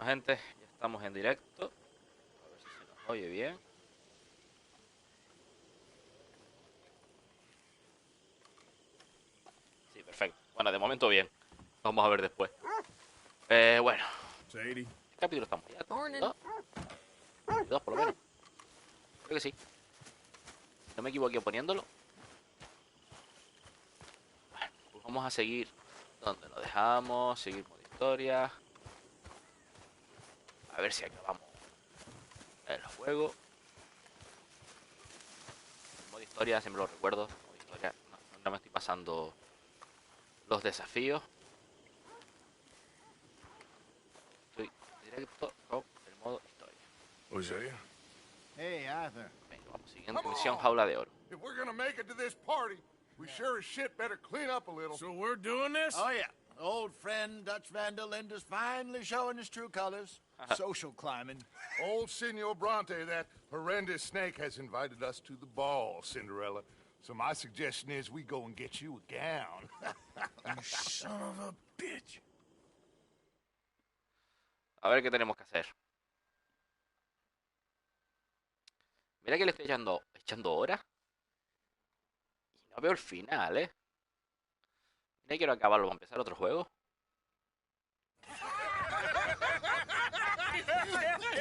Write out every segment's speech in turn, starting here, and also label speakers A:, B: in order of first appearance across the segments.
A: Bueno, gente, ya estamos en directo. A ver si se nos oye bien. Sí, perfecto. Bueno, de momento bien. Vamos a ver después. Bueno. ¿Qué capítulo estamos? ¿Ya? ¿Dos? ¿Dos por lo menos? Creo que sí. No me equivoqué poniéndolo. Bueno, pues vamos a seguir donde lo dejamos. Seguir modo historia. A ver si acabamos el juego. El modo historia siempre lo recuerdo. Modo historia. No me estoy pasando los desafíos. Estoy directo con el modo historia.
B: Was that you?
C: Hey, Arthur.
A: Venga, vamos. Siguiente misión, jaula de oro.
D: If we're gonna make it to this party, we sure as shit better clean up a little.
B: So we're doing this?
C: Oh, yeah. Old friend Dutch Van der Linde's finally showing his true colors. Social climbing.
D: Old Senor Bronte, that horrendous snake, has invited us to the ball, Cinderella. So my suggestion is we go and get you a gown.
B: You son of a bitch.
A: A ver qué tenemos que hacer. Mira que le estoy echando horas. Y no veo el final, ¿eh? Mira, quiero acabarlo para empezar otro juego.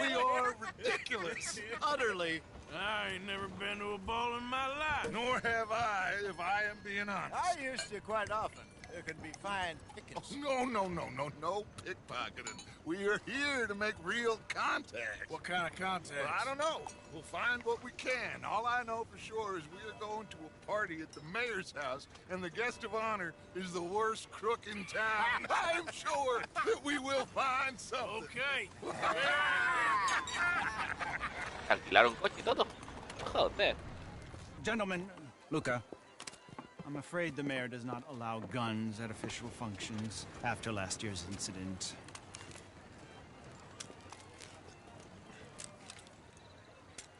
D: We are ridiculous.
C: Utterly.
B: I ain't never been to a ball in my life.
D: Nor have I, if I am being honest.
C: I used to quite often. There could be fine pickets.
D: No pickpocketing. We are here to make real contact.
B: What kind of contact?
D: Well, I don't know. We'll find what we can. All I know for sure is we are going to a party at the mayor's house, and the guest of honor is the worst crook in town. I'm sure that we will find something.
B: Okay.
A: Alquilaron coche y todo. Joder.
E: Gentlemen, Luca, I'm afraid the mayor does not allow guns at official functions after last year's incident.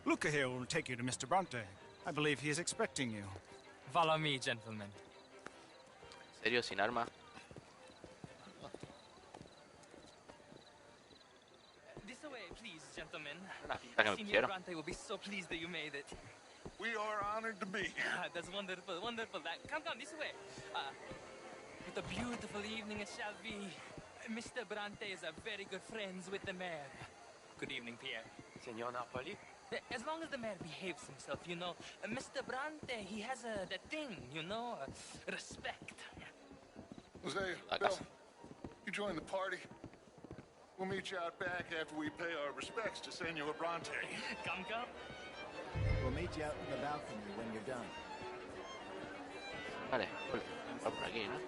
E: Luca here will take you to Mr. Bronte. I believe he is expecting you.
F: Follow me, gentlemen.
A: ¿En serio? ¿Sin arma?
F: This way, please, gentlemen.
A: Una pinta que me
F: Senior
A: pusieron.
F: Bronte will be so pleased that you made it.
D: We are honored to be here.
F: That's wonderful, wonderful. Come, this way. What a beautiful evening it shall be. Mr. Bronte is a very good friends with the mayor. Good evening, Pierre.
G: Signor Napoli?
F: As long as the mayor behaves himself, you know. Mr. Bronte, he has that thing, you know, respect.
D: Jose, Bill, you join the party. We'll meet you out back after we pay our respects to Senor Bronte.
F: Come.
C: We'll meet you out in the balcony when you're done.
A: Vale, va por aquí, ¿no?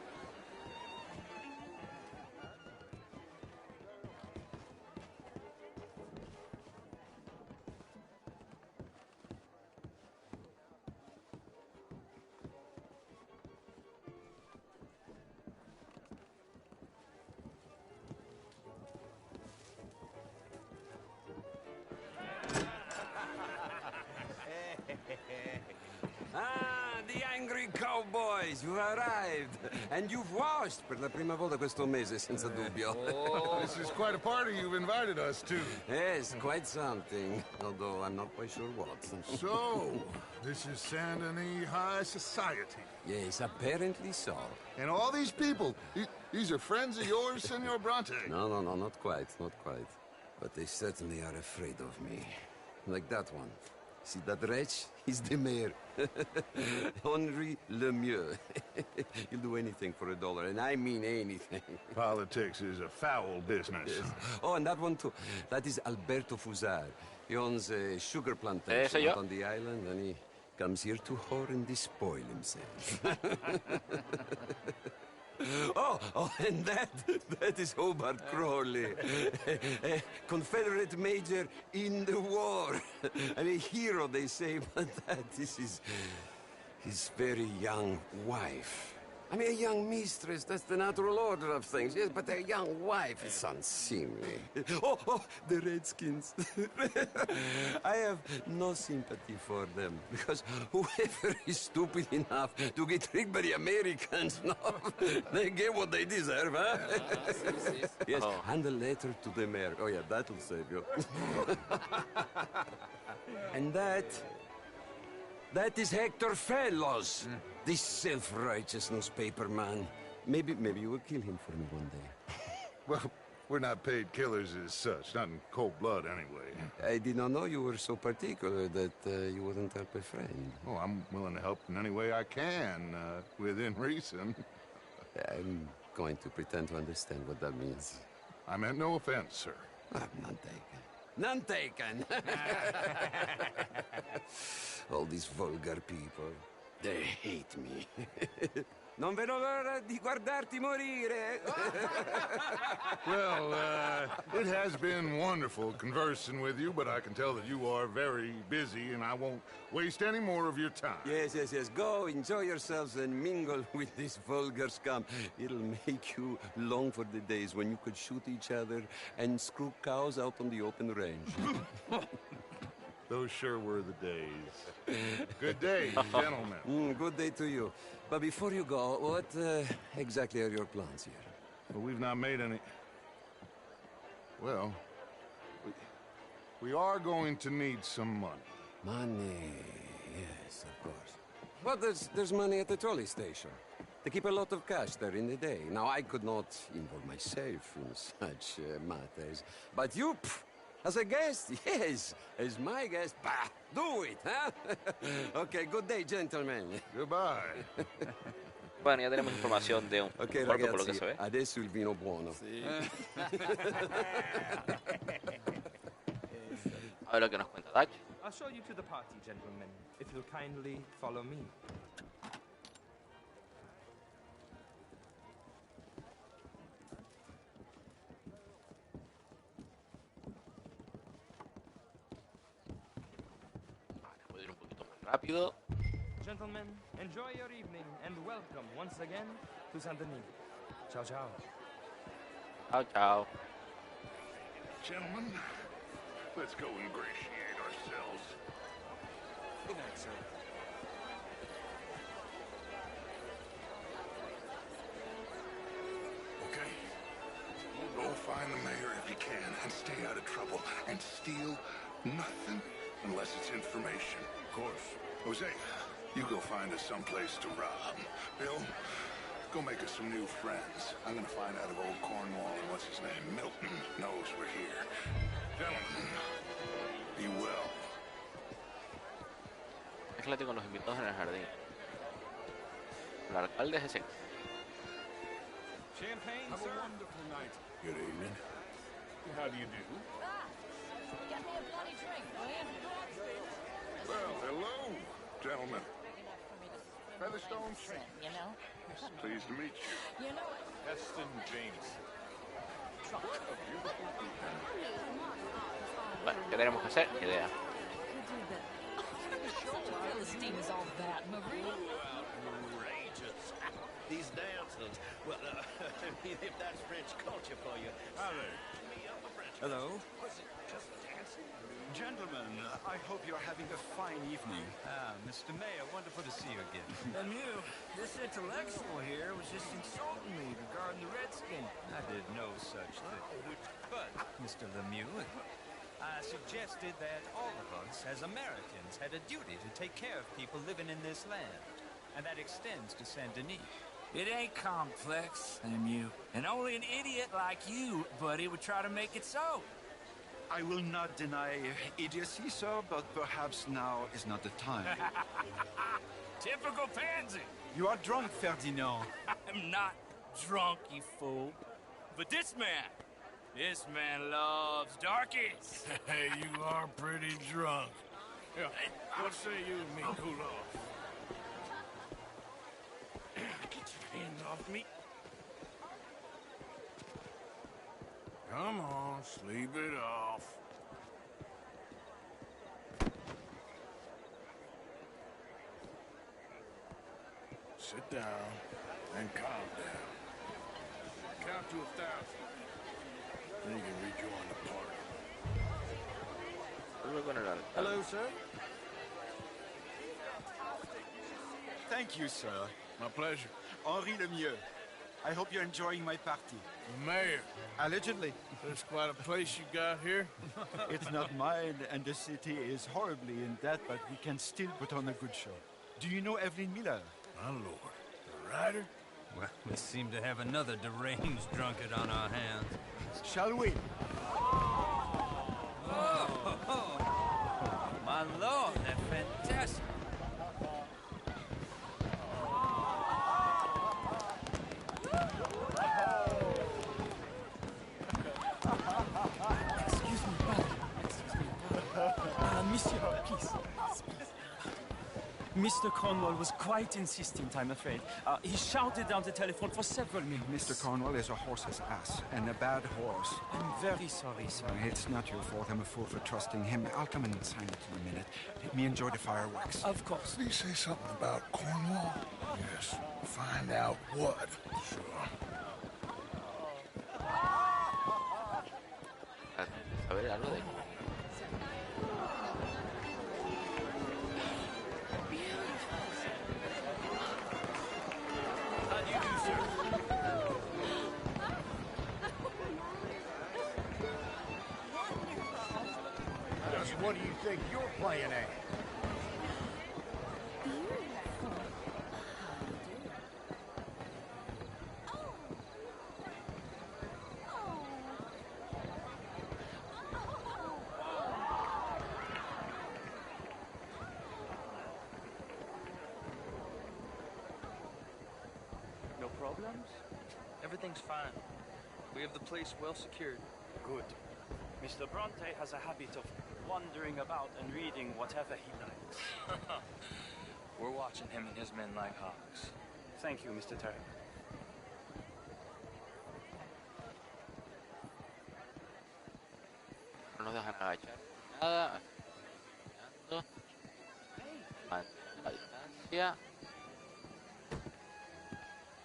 G: Ah, the angry cowboys, you've arrived. And you've washed per la prima volta questo mese, senza dubbio.
D: This is quite a party you've invited us to.
G: Yes, quite something. Although I'm not quite sure what.
D: So, this is Saint Denis High Society.
G: Yes, apparently so.
D: And all these people, these are friends of yours, Senor Bronte?
G: No, not quite, not quite. But they certainly are afraid of me. Like that one. See that wretch? He's the mayor. Henri Lemieux. He'll do anything for $1, and I mean anything.
D: Politics is a foul business.
G: Yes. Oh, and that one too. That is Alberto Fusar. He owns a sugar plantation out on the island, and he comes here to whore and despoil himself. Oh, and that is Hobart Crawley, a Confederate major in the war, and a hero, they say, but that is his very young wife. I mean, a young mistress, that's the natural order of things, yes, but a young wife is unseemly. Oh, the Redskins. I have no sympathy for them, because whoever is stupid enough to get tricked by the Americans, no, they get what they deserve, huh? Yes, and a letter to the mayor. Oh, yeah, that'll save you. And that is Hector Fellows. This self-righteous newspaper man. Maybe you will kill him for me one day.
D: Well, we're not paid killers as such, not in cold blood anyway.
G: I did not know you were so particular that you wouldn't help a friend.
D: Oh, I'm willing to help in any way I can, within reason.
G: I'm going to pretend to understand what that means.
D: I meant no offense, sir.
G: None taken. None taken! All these vulgar people, they hate me. Non vedo l'ora di guardarti morire.
D: Well, it has been wonderful conversing with you, but I can tell that you are very busy, and I won't waste any more of your time.
G: Yes. Go, enjoy yourselves, and mingle with this vulgar scum. It'll make you long for the days when you could shoot each other and screw cows out on the open range.
D: Those sure were the days. Good day, gentlemen.
G: Good day to you. But before you go, what exactly are your plans here?
D: Well, we've not made any... Well, we are going to need some money.
G: Money, yes, of course. But there's money at the trolley station. They keep a lot of cash there in the day. Now, I could not involve myself in such matters. But you, as a guest, yes, as my guest, bah, do it, huh? Okay, good day, gentlemen.
D: Goodbye.
A: Bueno, ya tenemos información de un
G: Ok,
A: cuarto por lo que se
G: ragazzi,
A: ve.
G: adesso il vino buono.
A: A ver lo que nos cuenta Dutch.
H: I'll show you to the party, gentlemen, if you'll kindly follow me.
A: Vale, voy a ir un poquito más rápido.
H: Gentlemen, enjoy your evening and welcome once again to Saint Denis. Ciao, ciao.
A: Chao.
D: Gentlemen, let's go ingratiate ourselves.
H: Good night, sir.
D: Okay? Go find the mayor if you can and stay out of trouble. And steal nothing unless it's information. Of course. Jose, you go find us someplace to rob. Bill, go make us some new friends. I'm gonna find out if old Cornwall and what's his name, Milton, knows we're here. Gentlemen, be well.
A: Déjate con los invitados en el jardín. El alcalde es ese.
H: Champagne,
B: Have
H: sir?
B: a wonderful night.
D: Good evening.
B: How do you do?
I: Get me a bloody drink, will you?
D: Well, hello, gentlemen. Featherstone
I: Sin, you know?
D: Pleased to meet you.
I: You know it.
B: Heston James.
A: Bueno, ¿qué tenemos que hacer? Ni idea.
I: Philistine is all that, Marie.
C: Outrageous. These dances. Well, I mean, if that's French culture for you.
E: Hello. Gentlemen, I hope you're having a fine evening. Mr. Mayor, wonderful to see you again.
B: And you, this intellectual here was just insulting me regarding the Redskin.
E: I did no such thing. But, Mr. Lemieux, I suggested that all of us, as Americans, had a duty to take care of people living in this land. And that extends to Saint Denis.
B: It ain't complex, Lemieux. And only an idiot like you, buddy, would try to make it so.
E: I will not deny idiocy, sir, but perhaps now is not the time.
B: Typical pansy.
E: You are drunk, Ferdinand.
B: I'm not drunk, you fool. But this man loves darkies. Hey, you are pretty drunk. Yeah, what say you and me cool off? Get your hands off me. Come on, sleep it off. Sit down.
D: And calm down. Count to 1,000. Then you can rejoin the party.
E: Hello, sir. Thank you, sir.
D: My pleasure.
E: Henri Lemieux. I hope you're enjoying my party.
D: The mayor.
E: Allegedly.
D: That's quite a place you got here.
E: It's not mine, and the city is horribly in debt, but we can still put on a good show. Do you know Evelyn Miller?
D: My lord. The writer?
B: Well, we seem to have another deranged drunkard on our hands.
E: Shall we?
B: Oh, my lord, they're fantastic.
F: Excuse me, brother. Excuse me, brother. Monsieur, please. Mr. Cornwall was quite insistent, I'm afraid. He shouted down the telephone for several minutes.
E: Mr. Cornwall is a horse's ass, and a bad horse.
F: I'm very sorry, sir.
E: It's not your fault. I'm a fool for trusting him. I'll come in and sign it in a minute. Let me enjoy the fireworks.
F: Of course.
D: Did he say something about Cornwall? Yes. Find out what. Sure.
A: A ver, algo de...
E: How do you do, sir?
C: Just what do you think you're playing at?
H: No problems? Everything's fine. We have the place well secured. Good. Mr. Bronte has a habit of wandering about and reading whatever he likes. We're watching him and his men like hawks. Thank you, Mr. Terry.
A: No nos dejan agachar nada. Mantén la distancia.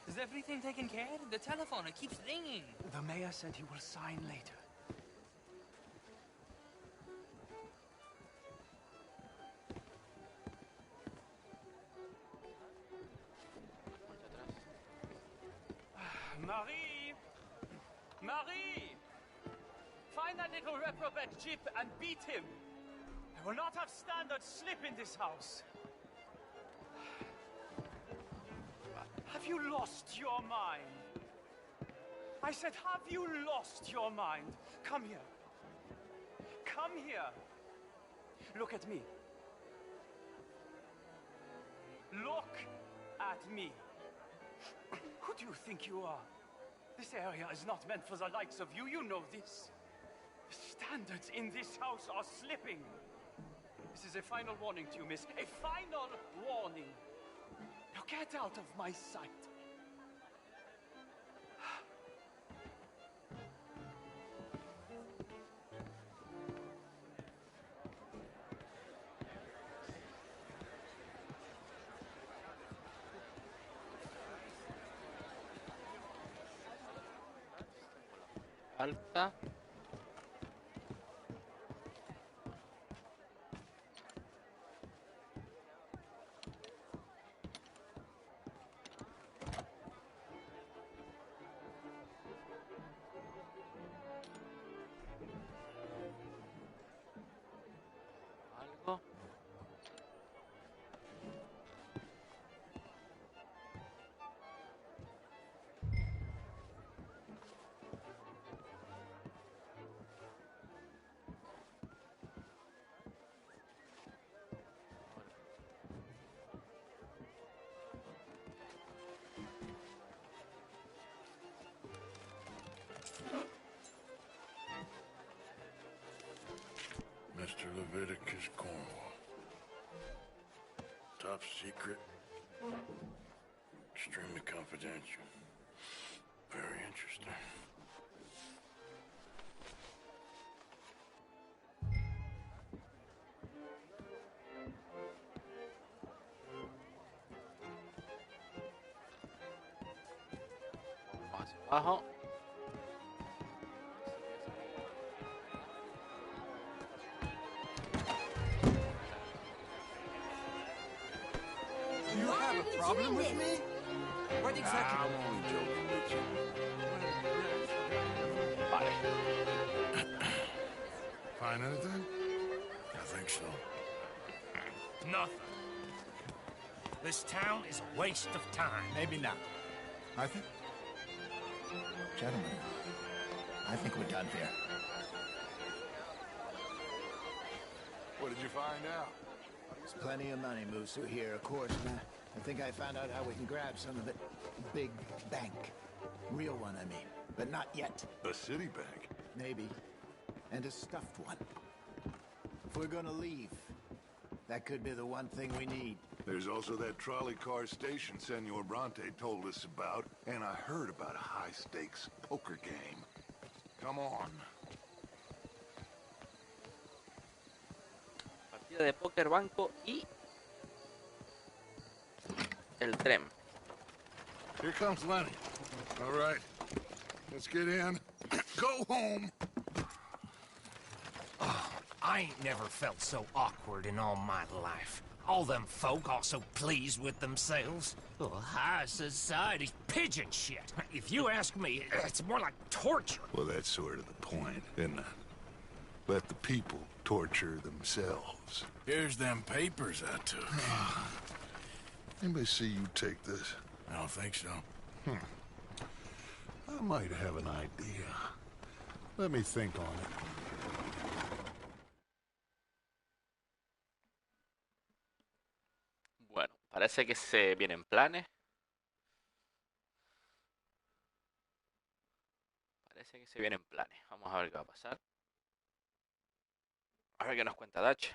F: Is everything taken care of? The telephone, it keeps ringing.
H: The mayor said he will sign later. Marie! Marie! Find that little reprobate Jip and beat him. I will not have standard slip in this house. Have you lost your mind? I said, have you lost your mind? Come here. Come here. Look at me. Look at me. Who do you think you are? This area is not meant for the likes of you. You know this. The standards in this house are slipping. This is a final warning to you, miss. A final warning. Now get out of my sight.
A: Alta. Algo.
D: Mr. Leviticus Cornwall. Top secret. Extremely confidential. Very interesting.
A: Abajo.
E: Do you have a problem with me? What exactly?
D: I'm only joking with you.
A: Vale.
D: Find anything? I think so.
J: Nothing. This town is a waste of time.
E: Maybe not.
D: I think...
K: Gentlemen, I think we're done here.
D: What did you find out?
K: Plenty of money moves through here, of course, and I think I found out how we can grab some of it. Big bank. Real one, I mean. But not yet.
D: A city bank?
K: Maybe. And a stuffed one. If we're gonna leave, that could be the one thing we need.
D: There's also that trolley car station Senor Bronte told us about, and I heard about a high-stakes poker game. Come on.
A: Partida de póker, banco y el tren.
D: Here comes Lenny. All right. Let's get in. Go home.
J: I ain't never felt so awkward in all my life. All them folk all so pleased with themselves. Oh, high society's pigeon shit. If you ask me, it's more like torture.
D: Well, that's sort of the point, isn't it? Let the people torture themselves.
L: Here's them papers I took.
D: Anybody see you take this?
L: I don't think so.
D: I might have an idea. Let me think on it.
A: Bueno, parece que se vienen planes. Parece que se vienen planes. Vamos a ver qué va a pasar. A ver qué nos cuenta Dutch.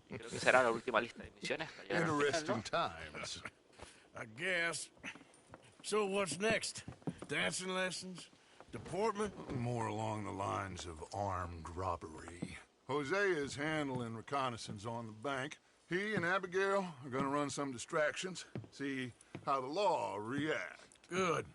A: Y creo que será la última lista de misiones.
D: Interesting times.
L: I guess. So what's next? Dancing lessons? Deportment?
D: More along the lines of armed robbery. Jose is handling reconnaissance on the bank. He and Abigail are gonna run some distractions, see how the law react.
L: Good.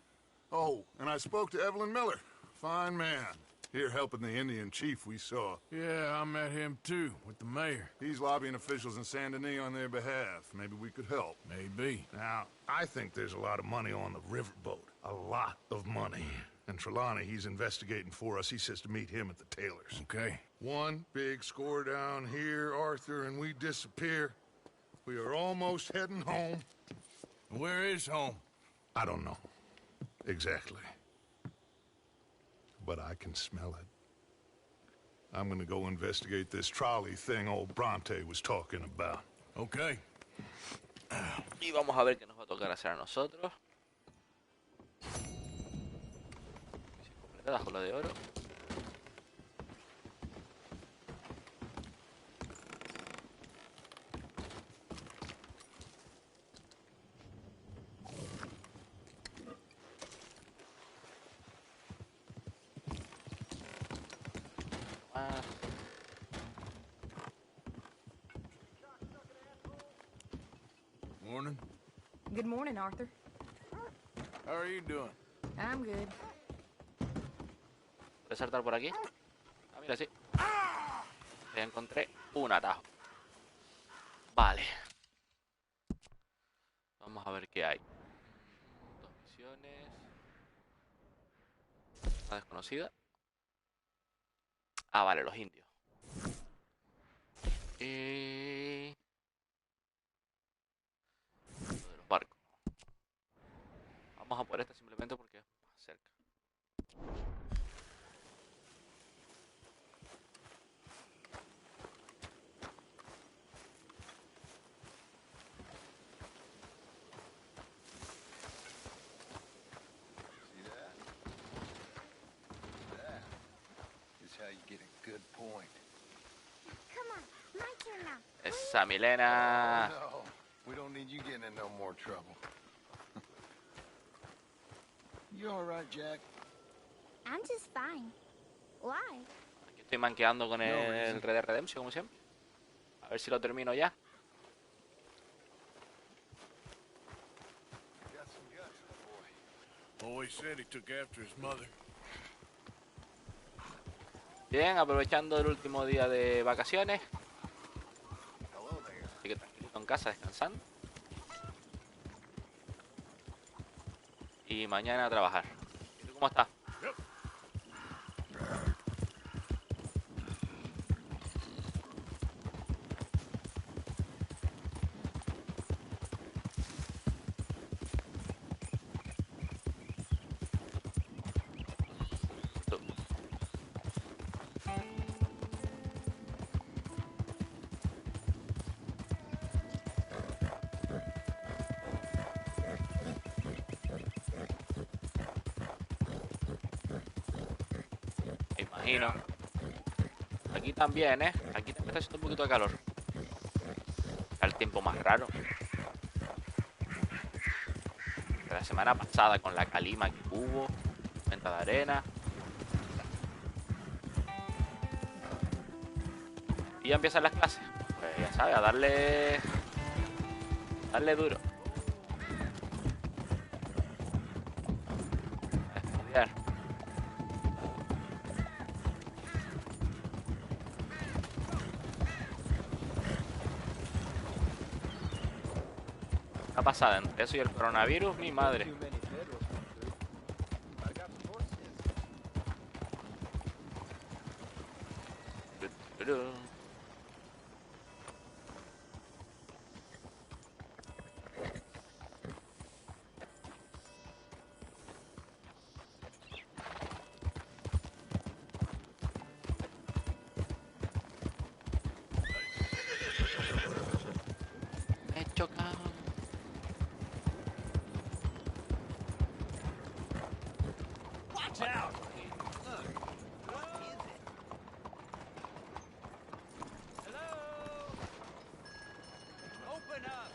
D: Oh, and I spoke to Evelyn Miller. Fine man. Here helping the Indian chief we saw.
L: Yeah, I met him too, with the mayor.
D: He's lobbying officials in Saint Denis on their behalf. Maybe we could help.
L: Maybe.
D: Now, I think there's a lot of money on the riverboat. A lot of money. And Trelawney, he's investigating for us. He says to meet him at the Taylor's.
L: Okay.
D: One big score down here, Arthur, and we disappear. We are almost heading home.
L: Where is home?
D: I don't know. Exactly. But I can smell it. I'm gonna go investigate this trolley thing old Bronte was talking about.
L: Okay.
A: Y vamos a ver qué nos va a tocar hacer a nosotros. Misión completada, jaula de oro.
L: Morning.
I: Good morning, Arthur.
L: How are you doing?
I: I'm good.
A: ¿Puedes saltar por aquí? Ah, mira, sí. Ya encontré un atajo. Vale. Vamos a ver qué hay. Dos misiones. Una desconocida. Ah, vale, los indios. Y... lo de los barcos. Vamos a por esta simplemente porque es más cerca.
C: See that? That is how you get a good point.
M: Come on, my turn now.
A: Esa Milena.
C: No, we don't need you getting in no more trouble. You all right, Jack?
M: I'm just fine. Why?
A: Aquí estoy manqueando con el Red Redemption como siempre. A ver si lo termino ya.
L: Always said he took after his mother.
A: Bien, aprovechando el último día de vacaciones. Así que tranquilito en casa, descansando. Y mañana a trabajar. ¿Y tú cómo estás? Imagino. Aquí también, ¿eh? Aquí también está haciendo un poquito de calor. Está el tiempo más raro. La semana pasada con la calima que hubo, venta de arena. Y ya empiezan las clases. Pues ya sabes, a darle duro. A estudiar. Una pasada entre eso y el coronavirus, mi madre. He chocado.
B: Watch out! Open up!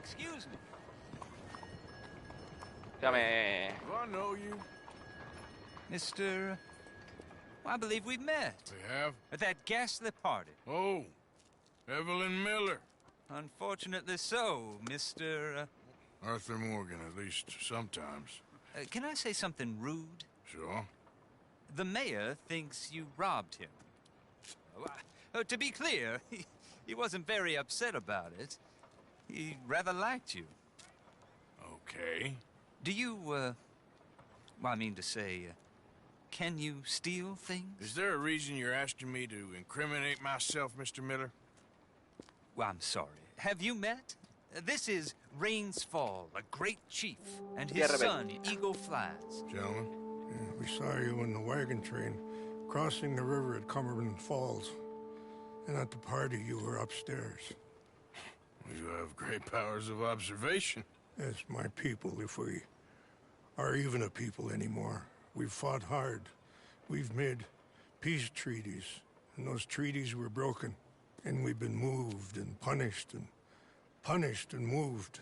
B: Excuse me.
A: Dígame.
L: Do I know you?
E: Mr. I believe we met.
L: We have?
E: At that ghastly party.
L: Oh, Evelyn Miller.
E: Unfortunately so, Mr.
L: Arthur Morgan, at least sometimes.
E: Can I say something rude?
L: Sure.
E: The mayor thinks you robbed him. To be clear, he wasn't very upset about it. He rather liked you.
L: Okay.
E: Do you, well, I mean to say, can you steal things?
L: Is there a reason you're asking me to incriminate myself, Mr. Miller?
E: Well, I'm sorry. Have you met? This is Rains Fall, a great chief, and his son, Eagle Flies.
L: Gentlemen?
N: Yeah, we saw you in the wagon train crossing the river at Cumberland Falls. And at the party, you were upstairs.
L: You have great powers of observation.
N: As my people, if we are even a people anymore. We've fought hard. We've made peace treaties, and those treaties were broken. And we've been moved and punished and moved.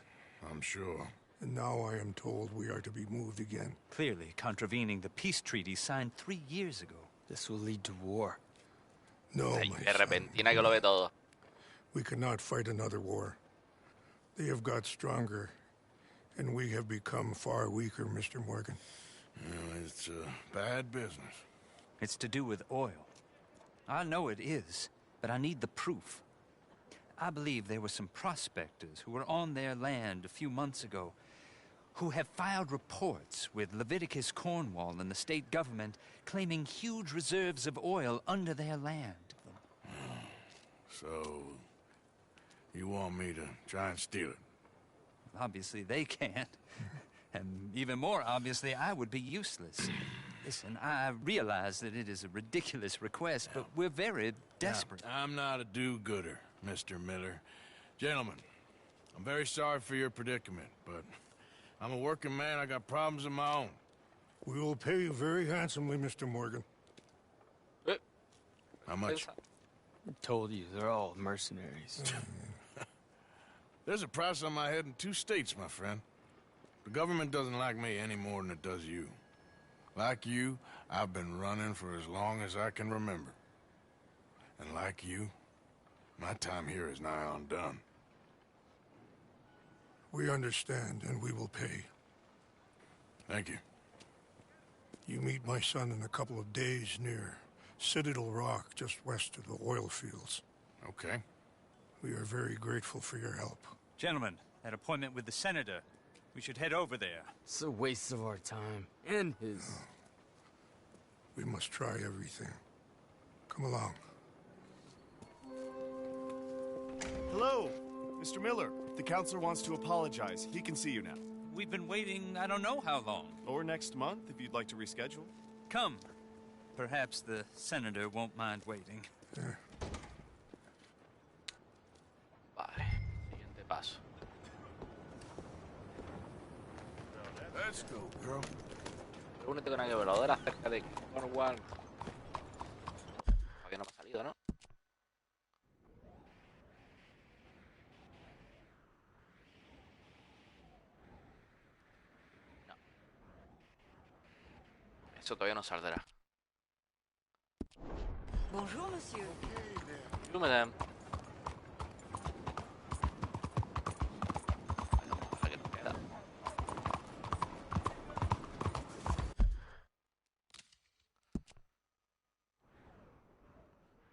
L: I'm sure.
N: And now I am told we are to be moved again.
E: Clearly contravening the peace treaty signed 3 years ago.
O: This will lead to war.
N: No,
A: Ay,
N: my
A: de
N: son.
A: repentina que lo ve todo.
N: We cannot fight another war. They have got stronger, and we have become far weaker, Mr. Morgan.
L: Well, it's bad business.
E: It's to do with oil. I know it is, but I need the proof. I believe there were some prospectors who were on their land a few months ago who have filed reports with Leviticus Cornwall and the state government claiming huge reserves of oil under their land.
L: So, you want me to try and steal it?
E: Obviously they can't. And even more obviously, I would be useless. Listen, I realize that it is a ridiculous request, but we're very desperate.
L: Now, I'm not a do-gooder, Mr. Miller. Gentlemen, I'm very sorry for your predicament, but I'm a working man. I got problems of my own.
N: We will pay you very handsomely, Mr. Morgan.
L: How much?
O: I told you, they're all mercenaries.
L: There's a price on my head in 2 states, my friend. The government doesn't like me any more than it does you. Like you, I've been running for as long as I can remember. And like you, my time here is nigh undone.
N: We understand, and we will pay.
L: Thank you.
N: You meet my son in a couple of days near Citadel Rock, just west of the oil fields.
L: Okay.
N: We are very grateful for your help.
E: Gentlemen, that appointment with the senator. We should head over there.
O: It's a waste of our time. And his.
N: We must try everything. Come along.
P: Hello, Mr. Miller. The counselor wants to apologize. He can see you now.
E: We've been waiting I don't know how long.
P: Or next month, if you'd like to reschedule.
E: Come. Perhaps the senator won't mind waiting.
A: Vale, siguiente paso.
L: Let's go, girl.
A: Únete con aquel velador acerca de Cornwall. Todavía no me ha salido, ¿no? No. Eso todavía no saldrá.
Q: Bonjour, monsieur.
A: Bonjour, madame.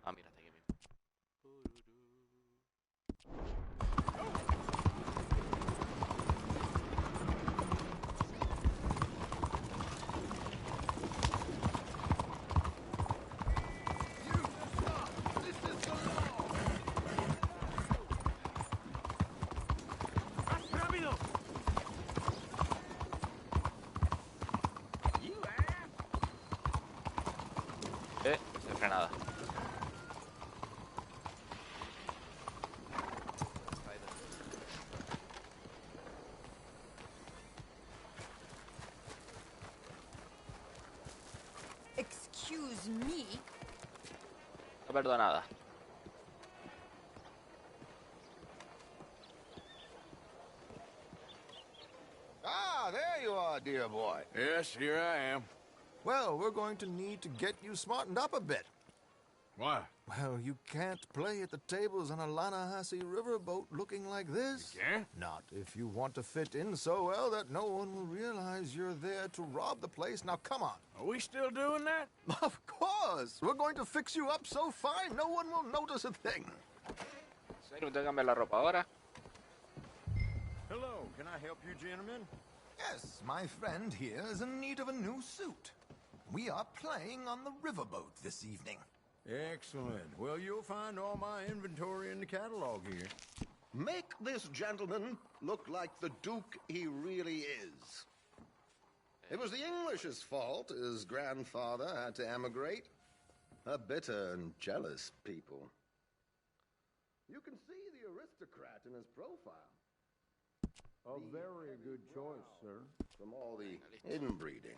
A: Ah, mira, está aquí mismo. Frenada.
Q: Excuse me.
A: No perdonada.
R: Ah, there you are, dear boy.
L: Yes, here I am.
R: Well, we're going to need to get you smartened up a bit.
L: Why?
R: Well, you can't play at the tables on a Lanahasi riverboat looking like this.
L: You can't?
R: Not if you want to fit in so well that no one will realize you're there to rob the place. Now, come on.
L: Are we still doing that?
R: Of course. We're going to fix you up so fine no one will notice a thing.
A: ¿Sí? ¿No te cambiar la ropa ahora?
R: Hello, can I help you, gentlemen? Yes, my friend here is in need of a new suit. We are playing on the riverboat this evening.
S: Excellent. Well, you'll find all my inventory in the catalog here.
C: Make this gentleman look like the Duke he really is. It was the English's fault his grandfather had to emigrate. A bitter and jealous people. You can see the aristocrat in his profile.
S: A very good choice, sir.
C: From all the inbreeding.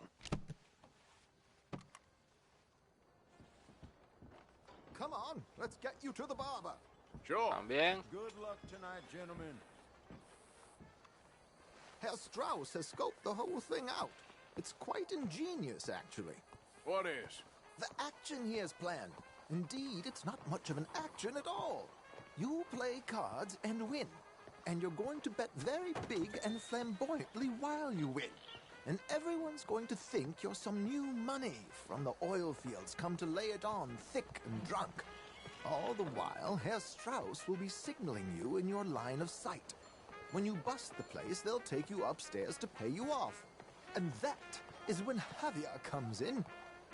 R: Come on, let's get you to the barber.
L: Sure.
A: También.
S: Good luck tonight, gentlemen.
R: Herr Strauss has scoped the whole thing out. It's quite ingenious, actually.
L: What is?
R: The action he has planned. Indeed, it's not much of an action at all. You play cards and win. And you're going to bet very big and flamboyantly while you win. And everyone's going to think you're some new money from the oil fields come to lay it on thick and drunk. All the while, Herr Strauss will be signaling you in your line of sight. When you bust the place, they'll take you upstairs to pay you off. And that is when Javier comes in,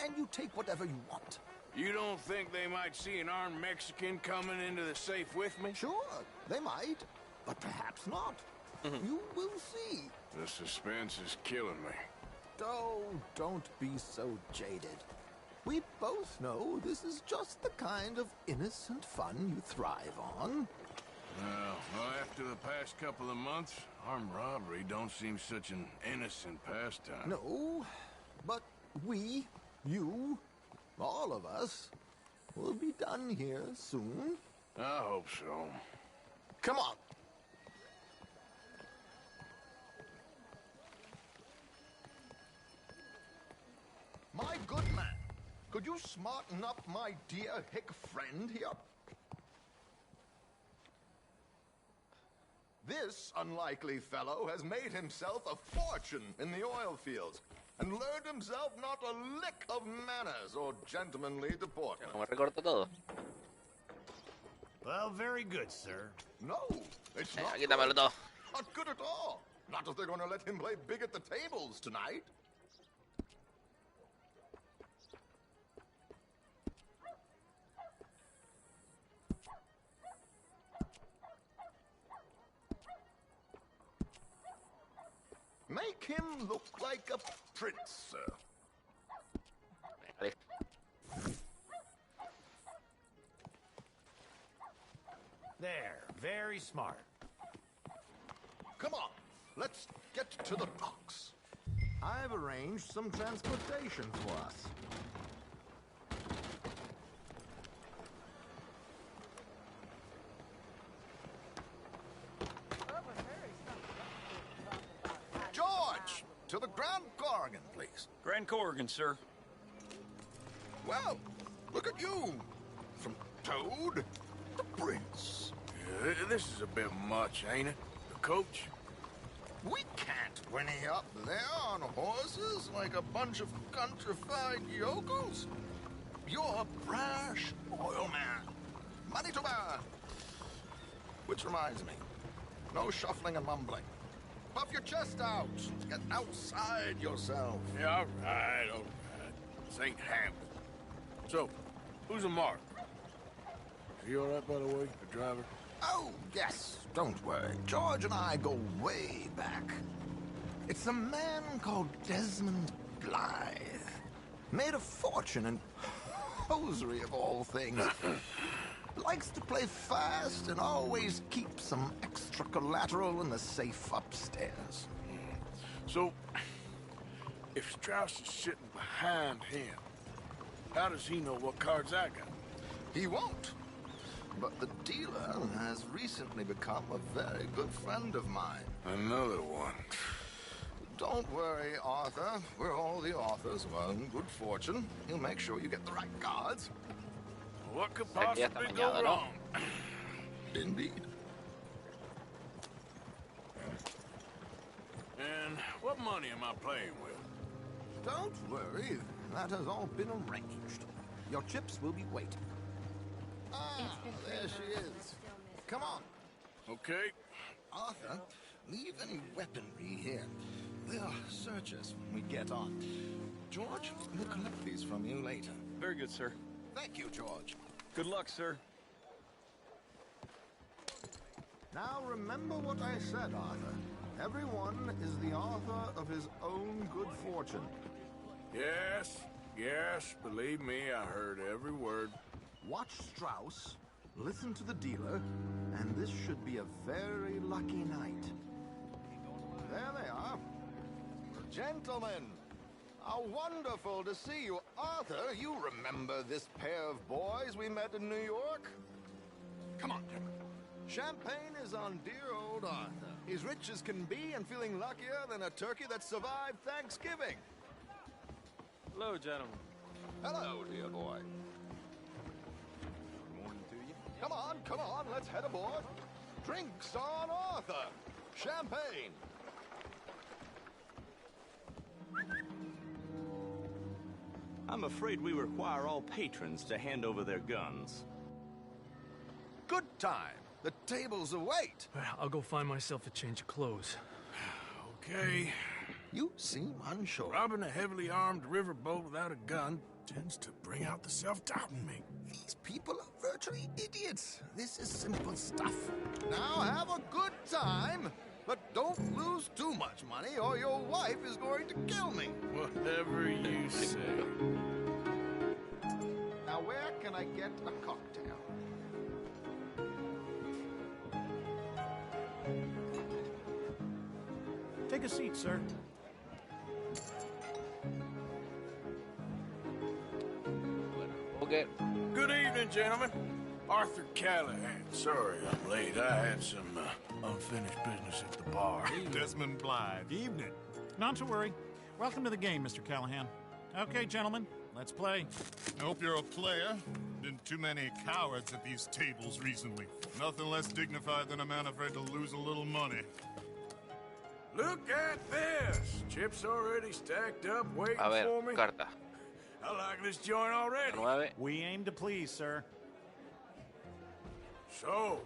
R: and you take whatever you want.
L: You don't think they might see an armed Mexican coming into the safe with me?
R: Sure, they might, but perhaps not. You will see.
L: The suspense is killing me.
R: Oh, don't be so jaded. We both know this is just the kind of innocent fun you thrive on.
L: Well, after the past couple of months, armed robbery don't seem such an innocent pastime.
R: No, but we, you, all of us, will be done here soon.
L: I hope so.
R: Come on. My good man, could you smarten up my dear hick friend here? This
C: This unlikely fellow has made himself a fortune in the oil fields and learned himself not a lick of manners or gentlemanly deportment.
A: ¿Cómo recorto todo?
P: Well, very good, sir.
C: No, it's not
A: Quítamelo todo.
C: Not good at all. Not if they're going to let him play big at the tables tonight. Make him look like a prince, sir.
P: There, very smart.
C: Come on, let's get to the docks. I've arranged some transportation for us. George, to the Grand Corrigan, please.
T: Grand Corrigan, sir.
C: Well, look at you. From Toad to Prince.
L: Yeah, this is a bit much, ain't it? The coach?
C: We can't whinny up there on horses like a bunch of countrified yokels. You're a brash oil man. Money to burn. Which reminds me, no shuffling and mumbling. Puff your chest out. Get outside yourself.
L: Yeah, all right. This ain't happening. So, who's a mark? Is he all right, by the way, the driver?
C: Oh, yes. Don't worry. George and I go way back. It's a man called Desmond Blythe. Made a fortune in hosiery of all things. Likes to play fast and always keeps some extra collateral in the safe upstairs.
L: So, if Strauss is sitting behind him, how does he know what cards I got?
C: He won't. But the dealer has recently become a very good friend of mine.
L: Another one.
C: Don't worry, Arthur. We're all the authors of good fortune. He'll make sure you get the right cards.
L: What could possibly go wrong?
C: Indeed.
L: And what money am I playing with?
C: Don't worry. That has all been arranged. Your chips will be waiting. Ah, there she is. Come on.
L: Okay.
C: Arthur, leave any weaponry here. They'll search us when we get on. George, we'll collect these from you later.
T: Very good, sir.
C: Thank you, George.
T: Good luck, sir.
C: Now remember what I said, Arthur. Everyone is the author of his own good fortune.
L: Yes, believe me, I heard every word.
C: Watch Strauss, listen to the dealer, and this should be a very lucky night. There they are. Gentlemen, how wonderful to see you. Arthur, you remember this pair of boys we met in New York? Come on, gentlemen. Champagne is on dear old Arthur. He's rich as can be and feeling luckier than a turkey that survived Thanksgiving.
T: Hello, gentlemen.
C: Hello, dear boy.
T: Good morning to you.
C: Come on, let's head aboard. Drinks on Arthur. Champagne.
U: I'm afraid we require all patrons to hand over their guns.
C: Good time. The tables await.
O: I'll go find myself a change of clothes.
L: Okay.
C: You seem unsure.
L: Robbing a heavily armed riverboat without a gun tends to bring out the self-doubt in me.
C: These people are virtually idiots. This is simple stuff. Now have a good time, but don't lose too much money or your wife is going to kill me.
L: Whatever you say.
C: Now where can I get a cocktail?
P: Take a seat, sir.
A: Okay.
L: Good evening, gentlemen. Arthur Callahan. Sorry I'm late. I had some unfinished business at the bar.
V: Desmond Blythe. Evening. Not to worry. Welcome to the game, Mr. Callahan. Okay, gentlemen,
G: Let's play.
D: Hope you're a player. Been too many cowards at these tables recently. Nothing less dignified than a man afraid to lose a little money.
L: Look at this! Chips already stacked up, waiting for me.
A: Carta.
L: I like this joint already.
A: 9.
G: We aim to please, sir.
L: So,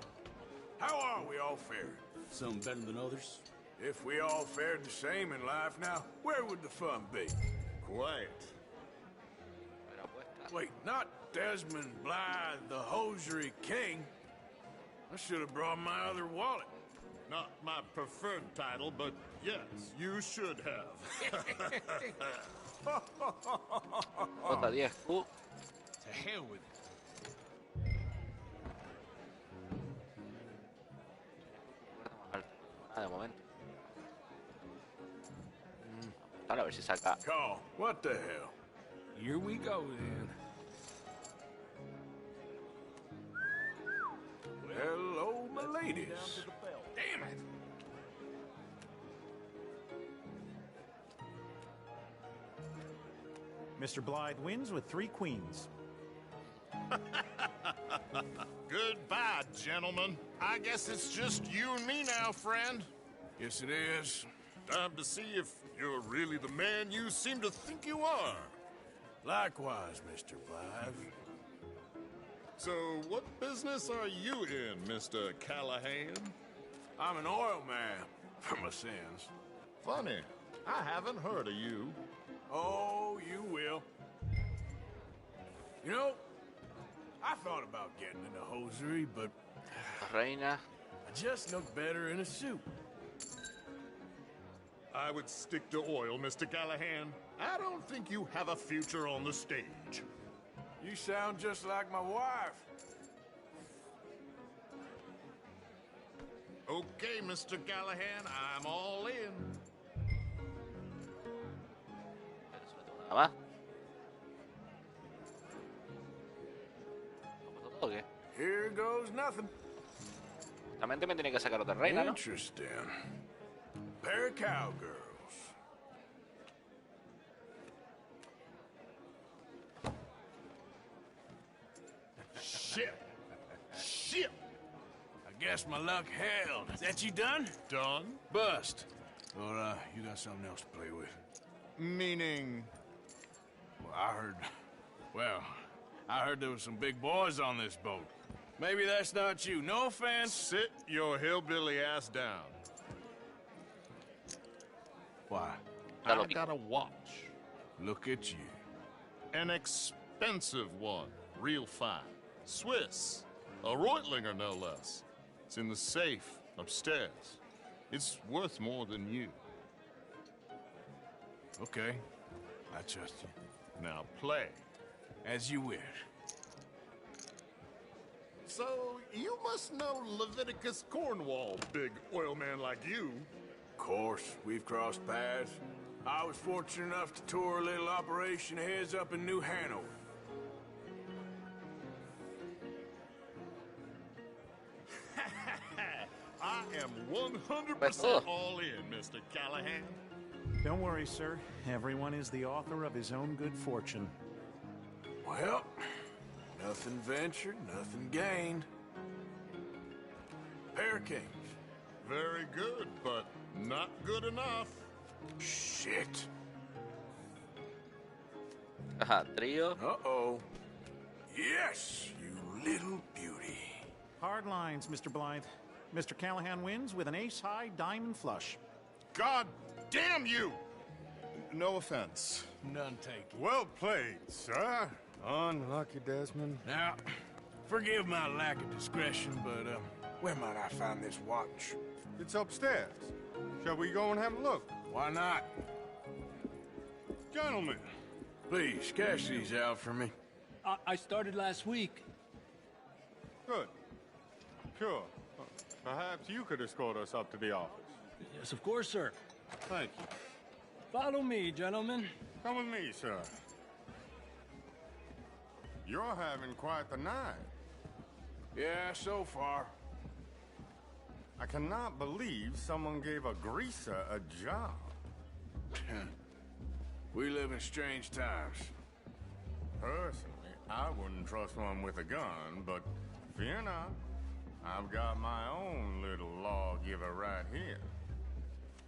L: how are we all fared?
U: Some better than others.
L: If we all fared the same in life now, where would the fun be?
D: Quiet.
L: Wait, not Desmond Blythe, the hosiery king. I should have brought my other wallet.
D: Not my preferred title, but yes, you should have.
A: Jota 10, Q.
L: To hell with it.
A: De momento. A ver si saca.
L: Call, what the hell?
P: Here we go then.
L: Hello, my ladies.
P: Damn it!
G: Mr. Blythe wins with 3 queens.
D: Goodbye, gentlemen. I guess it's just you and me now, friend.
L: Yes, it is.
D: Time to see if you're really the man you seem to think you are.
L: Likewise, Mr. Blythe.
D: So, what business are you in, Mr. Callahan?
L: I'm an oil man, for my sins.
D: Funny. I haven't heard of you.
L: Oh, you will. You know, I thought about getting into hosiery, but
A: Reina.
L: I just look better in a suit.
D: I would stick to oil, Mr. Callahan. I don't think you have a future on the stage.
L: You sound just like my wife.
D: Okay, Mr. Callahan, I'm all in.
A: Nada más. ¿O qué?
L: Here goes nothing.
A: Justamente me tiene que sacar otra reina, ¿no?
L: Interesting. Pair of cowgirls.
D: Shit. Shit.
L: I guess my luck held. Is that you done?
D: Done?
L: Bust. Or, you got something else to play with?
D: Meaning?
L: Well, I heard there was some big boys on this boat. Maybe that's not you. No offense.
D: Sit your hillbilly ass down.
L: Why?
D: I got a watch.
L: Look at you.
D: An expensive one. Real fine. Swiss. A Reutlinger, no less. It's in the safe upstairs. It's worth more than you.
L: Okay. I trust you.
D: Now play.
L: As you wish.
D: So, you must know Leviticus Cornwall, big oil man like you.
L: Of course, we've crossed paths. I was fortunate enough to tour a little operation of his up in New Hanover.
D: I am 100% all in, Mr. Callahan.
G: Don't worry, sir. Everyone is the author of his own good fortune.
L: Well, nothing ventured, nothing gained. Pair of kings.
D: Very good, but not good enough.
L: Shit.
A: Ajá, trío.
L: Uh-oh. Yes, you little beauty.
G: Hard lines, Mr. Blythe. Mr. Callahan wins with an ace-high diamond flush.
D: God damn you! No offense.
L: None taken.
N: Well played, sir. Unlucky, Desmond.
L: Now, forgive my lack of discretion, but, where might I find this watch?
N: It's upstairs. Shall we go and have a look?
L: Why not?
N: Gentlemen.
L: Please, cash these out for me.
O: I started last week.
N: Good. Sure. Perhaps you could escort us up to the office.
O: Yes, of course, sir.
N: Thank you.
O: Follow me, gentlemen.
N: Come with me, sir. You're having quite the night.
L: Yeah, so far.
N: I cannot believe someone gave a greaser a job.
L: We live in strange times. Personally, I wouldn't trust one with a gun, but fear not. I've got my own little lawgiver right here.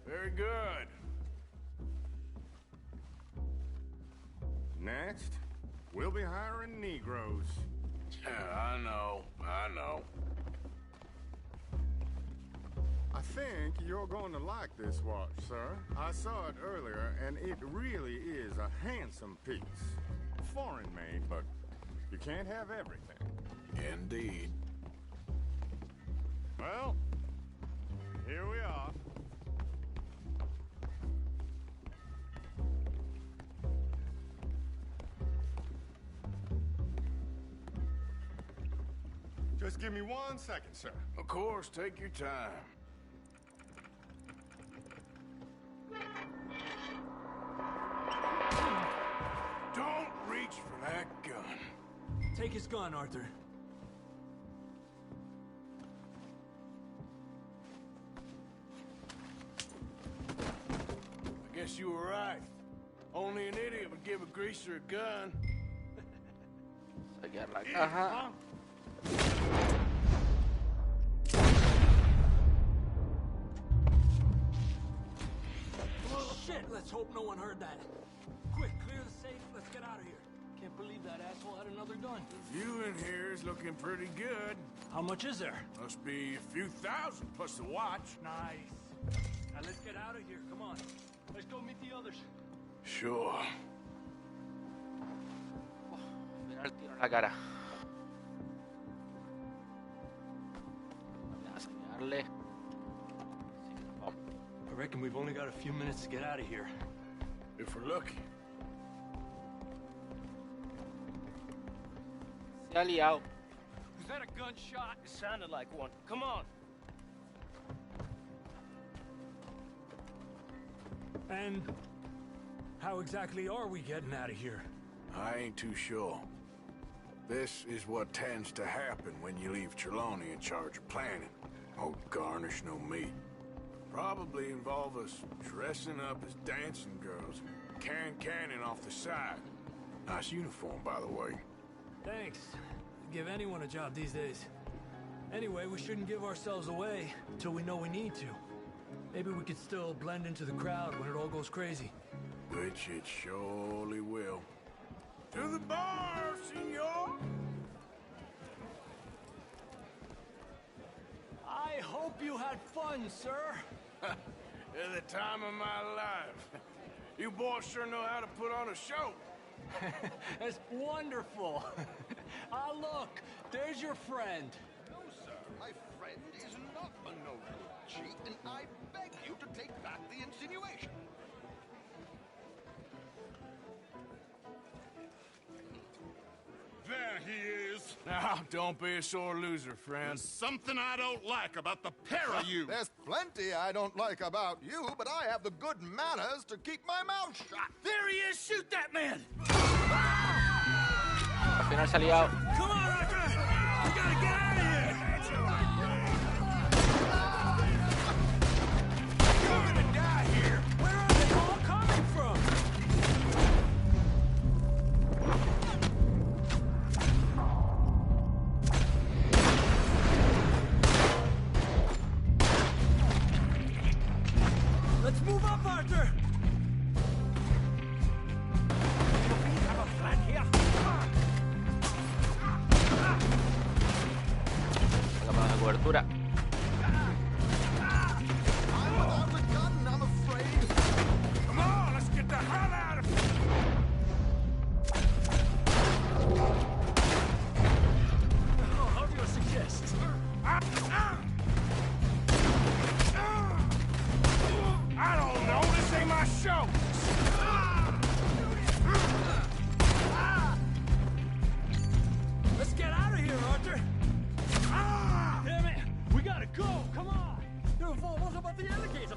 L: Very good. Next, we'll be hiring Negroes. Yeah, I know. I think you're going to like this watch, sir. I saw it earlier, and it really is a handsome piece. Foreign made, but you can't have everything. Indeed. Well, here we are.
D: Just give me 1 second, sir.
L: Of course, take your time. Don't reach for that gun.
O: Take his gun, Arthur.
L: I guess you were right. Only an idiot would give a greaser a gun.
A: Again, like, uh-huh.
O: Shit, let's hope no one heard that. Quick, clear the safe, let's get out of here. Can't believe that asshole had another gun.
L: The view in here is looking pretty good.
O: How much is there?
L: Must be a few thousand plus the watch.
O: Nice. Now let's get out of here, come on. Let's go meet the others.
L: Sure.
A: Mira el tiro en la cara. Voy a enseñarle.
O: I reckon we've only got a few minutes to get out of here.
L: If we're lucky.
A: Se ha liado.
H: Was that a gunshot? It sounded like one. Come on.
O: And how exactly are we getting out of here?
L: I ain't too sure. This is what tends to happen when you leave Trelawney in charge of planning. Oh, garnish no meat. Probably involve us dressing up as dancing girls, cannon off the side. Nice uniform, by the way.
O: Thanks. Give anyone a job these days. Anyway, we shouldn't give ourselves away until we know we need to. Maybe we could still blend into the crowd when it all goes crazy.
L: Which it surely will. To the bar, senor!
O: I hope you had fun, sir.
L: At the time of my life. You boys sure know how to put on a show.
O: That's wonderful. Ah, look, there's your friend.
C: No, sir. My friend is not a no-good cheat, and I beg you to take back the insinuation.
D: There he is.
L: Now, don't be a sore loser, friend.
D: There's something I don't like about the pair of you.
C: There's plenty I don't like about you, but I have the good manners to keep my mouth shut.
O: There he is! Shoot that man!
A: Al final se ha liado.
O: Come on, Arthur! We gotta get out of here! You're gonna die here! Where are they all coming from? Let's move up, Arthur! We have a flank here.
A: Sacamos la cobertura.
C: I'm without a gun, I'm afraid.
L: Come on, let's get the hell out of here!
O: How do you suggest?
L: I don't know, this ain't my show!
O: Let's get out of here, Arthur! Damn it! We gotta go! Come on! What about the alligator?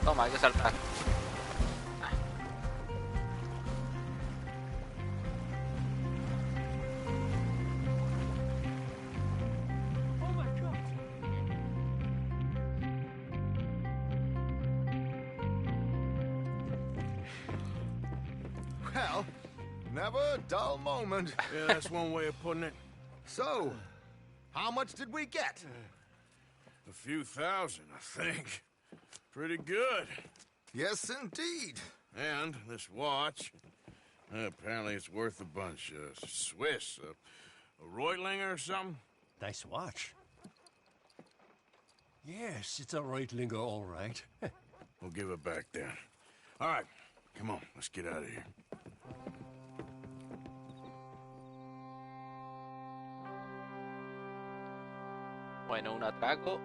A: Toma, hay que saltar.
O: Oh my God!
C: Well, Never a dull moment.
L: Yeah, that's one way of putting it.
C: So, how much did we get?
L: A few thousand, I think. Pretty good.
C: Yes, indeed.
L: And this watch, apparently it's worth a bunch. Swiss, a Reutlinger or something?
F: Nice watch. Yes, it's a Reutlinger, all right.
L: We'll give it back then. All right, come on, let's get out of here.
A: Bueno, un atraco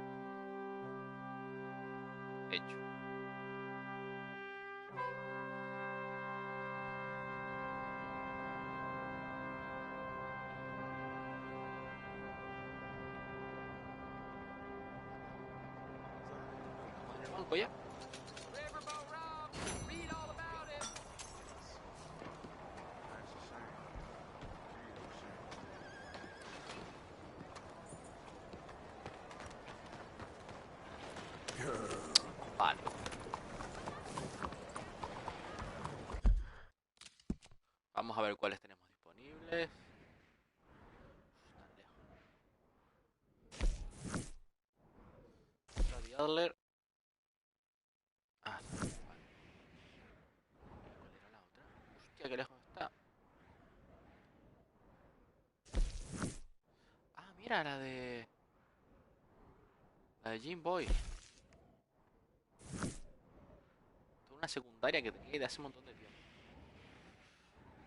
A: hecho. Oye. Vale. Vamos a ver cuáles tenemos disponibles. Adler. Ah, vale. ¿Cuál era la otra? Hostia, qué lejos está. Ah, mira, la de Game Boy. Una secundaria que tenía de hace un montón de tiempo.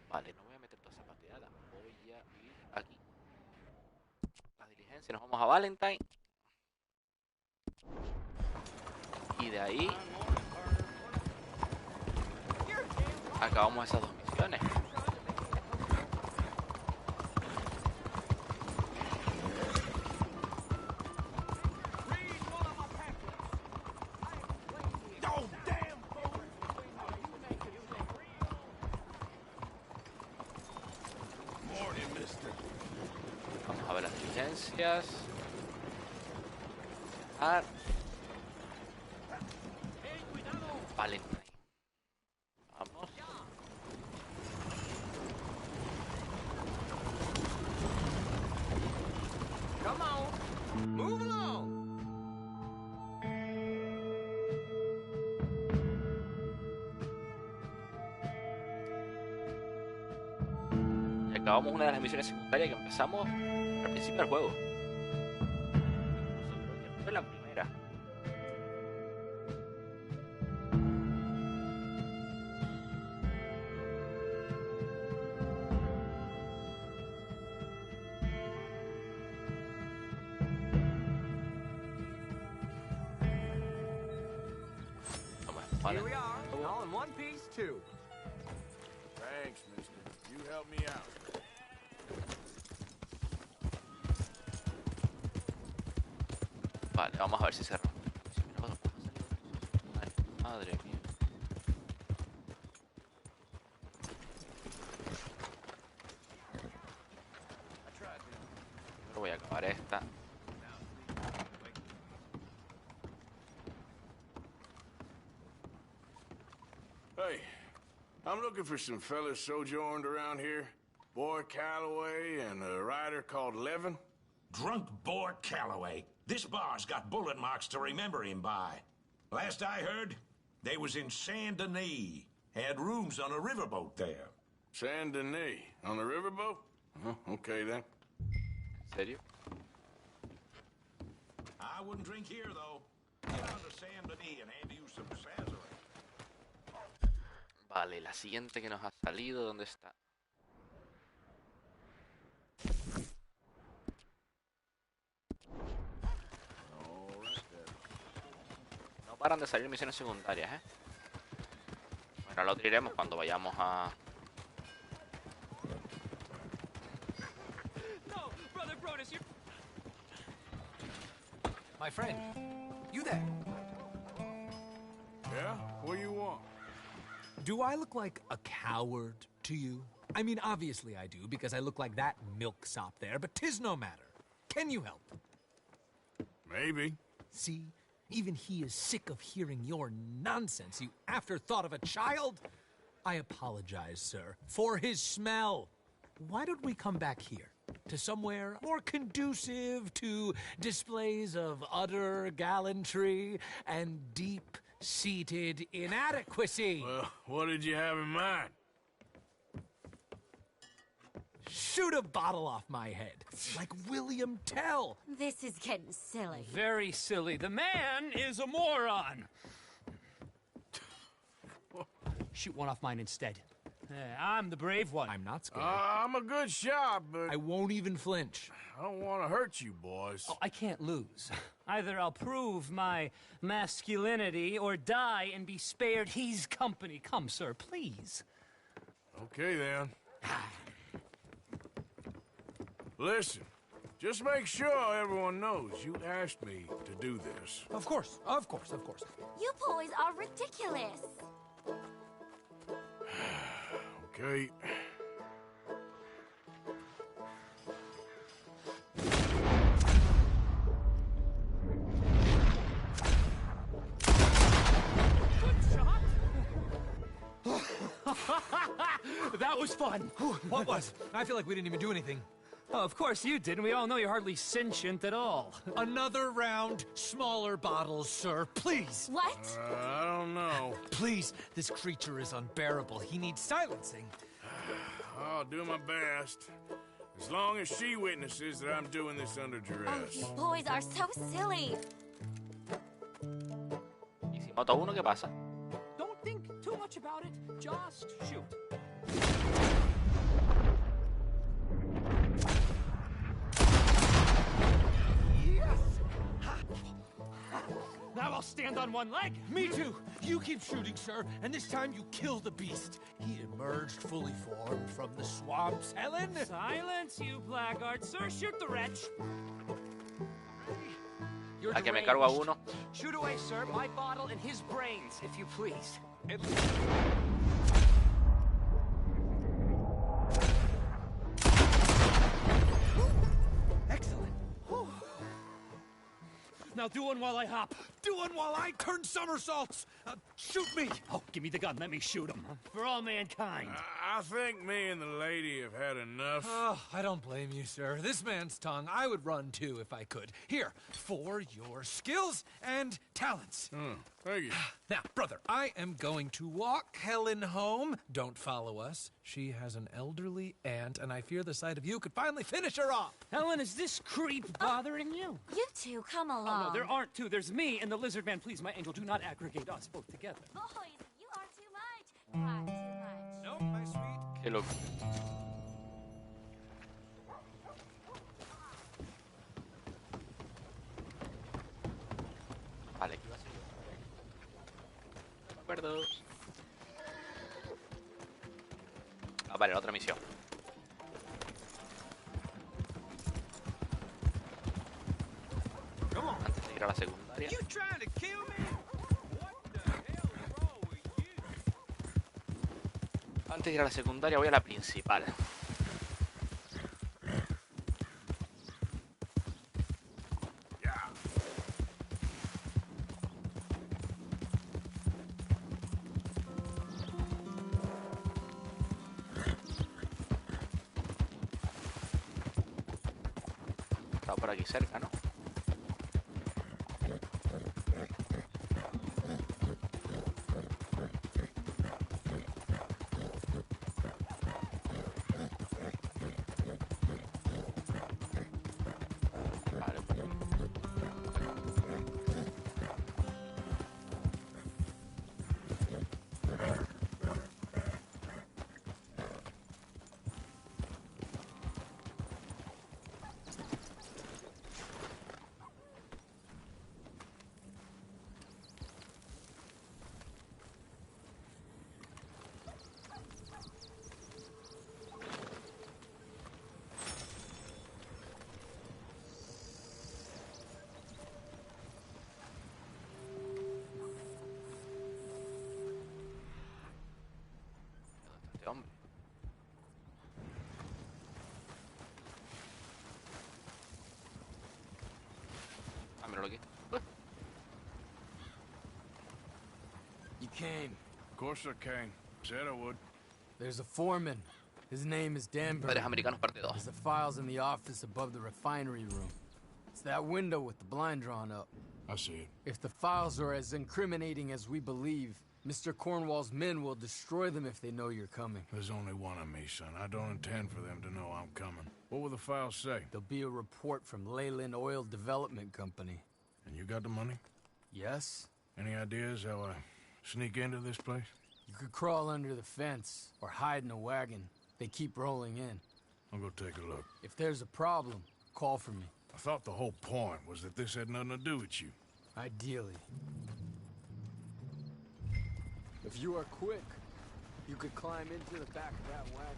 A: Vale, no voy a meter toda esa partida. Voy a ir aquí. La diligencia, nos vamos a Valentine. Y de ahí acabamos esas dos misiones. Vamos a ver las diligencias. Vale. Vamos.
K: Come on, move along.
A: Y acabamos una de las misiones secundarias que empezamos al principio del juego. Incluso creo que fue la primera.
K: Here we are, all in one piece, too.
L: Thanks, mister. You helped me out.
A: Vale, vamos a ver si se rompe. Madre mía. Primero voy a acabar esta.
L: Hey, I'm looking for some fellas sojourned around here. Boy Calloway and a rider called Levin.
V: Drunk Boar Calloway. This bar's got bullet marks to remember him by. Last I heard, they was in Saint Denis. Had rooms on a riverboat there.
L: Saint Denis? On a riverboat? Okay then.
A: ¿Serio?
V: I wouldn't drink here, though. Get on to Saint Denis and hand you some Sazerac.
A: Vale, la siguiente que nos ha salido, ¿dónde está? No paran de salir misiones secundarias, ¿eh? Bueno, lo tiraremos cuando vayamos a...
K: My friend, you there?
L: Yeah? What do you want?
W: Do I look like a coward to you? I mean, obviously I do, because I look like that milksop there, but 'tis no matter. Can you help?
L: Maybe.
W: See? Even he is sick of hearing your nonsense, you afterthought of a child. I apologize, sir, for his smell. Why don't we come back here? To somewhere more conducive to displays of utter gallantry and deep-seated inadequacy.
L: Well, what did you have in mind?
W: Shoot a bottle off my head, like William Tell.
I: This is getting silly.
H: Very silly. The man is a moron. Shoot one off mine instead. I'm the brave one.
W: I'm not scared.
L: I'm a good shot, but...
W: I won't even flinch.
L: I don't want to hurt you, boys.
H: Oh, I can't lose. Either I'll prove my masculinity or die and be spared his company. Come, sir, please.
L: Okay, then. Listen, just make sure everyone knows you asked me to do this.
W: Of course, of course, of course.
I: You boys are ridiculous.
L: Okay.
H: That was fun.
W: What was? I feel like we didn't even do anything.
H: Oh, of course you did, and we all know you're hardly sentient at all.
W: Another round, smaller bottles, sir, please.
I: What?
L: I don't know.
W: Please, this creature is unbearable. He needs silencing.
L: I'll do my best. As long as she witnesses that I'm doing this under duress.
I: Oh, you boys are so silly.
A: Y si mato a uno, ¿qué pasa?
H: Don't think too much about it. Just shoot. Now I'll stand on one leg.
W: Me too. You keep shooting, sir, and this time you kill the beast. He emerged fully formed from the swamps, Helen.
H: Silence, you blackguard. Sir, shoot the wretch. You're
A: A que me cargo a
H: deranged.
A: uno.
H: Shoot away, sir. My bottle and his brains, if you please. Excellent. Now do one while I hop.
W: Do one while I turn somersaults. Shoot me.
H: Oh, give me the gun. Let me shoot him. For all mankind.
L: I think me and the lady have had enough.
W: Oh, I don't blame you, sir. This man's tongue, I would run too if I could. Here, for your skills and talents.
L: Thank you.
W: Now, brother, I am going to walk Helen home. Don't follow us. She has an elderly aunt, and I fear the sight of you could finally finish her off.
H: Helen, is this creep bothering you?
I: You two, come along.
H: Oh, no, there aren't two. There's me and the lizard man. Please, my angel, do not aggregate us both together.
I: Boys, you are too much. Far too much.
W: No, my sweet.
A: Qué loco. Vale, ¿qué iba a hacer yo? No me acuerdo. Ah, vale, la otra misión. Antes de ir a la secundaria.
E: You trying to kill me?
A: Antes de ir a la secundaria voy a la principal. Está por aquí cerca, ¿no? Este hombre. Ah, míralo aquí.
L: You came. Of course I came. Said I would.
O: There's a foreman. His name is Danbury.
A: Padres Americanos parte 2.
O: There's the files in the office above the refinery room. It's that window with the blind drawn up.
L: I see it.
O: If the files are as incriminating as we believe, Mr. Cornwall's men will destroy them if they know you're coming.
L: There's only one of me, son. I don't intend for them to know I'm coming. What will the files say?
O: There'll be a report from Leyland Oil Development Company.
L: And you got the money?
O: Yes?
L: Any ideas how I sneak into this place?
O: You could crawl under the fence or hide in a wagon. They keep rolling in.
L: I'll go take a look.
O: If there's a problem, call for me.
L: I thought the whole point was that this had nothing to do with you.
O: Ideally. If you are quick, you could climb into the back of that wagon.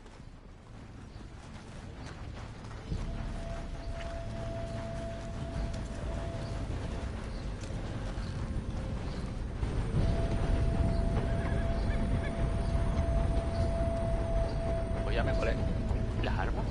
A: Pues ya me colé. ¿Las armas?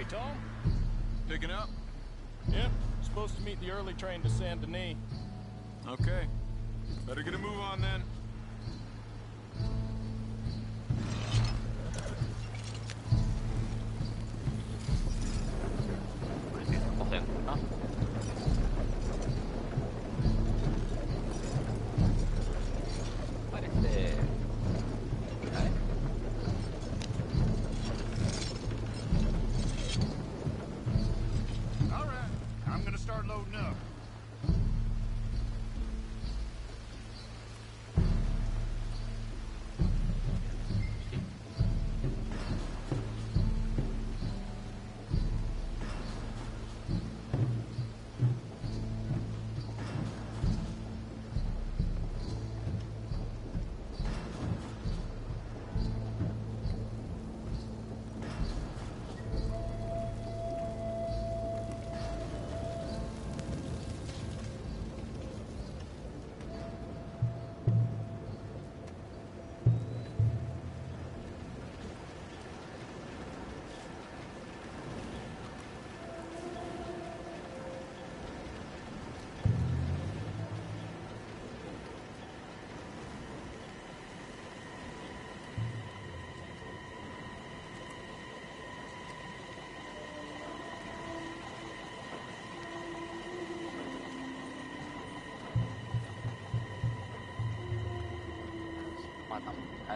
T: Tom? Picking up? Yep. Supposed to meet the early train to Saint Denis. Okay. Better get a move on then.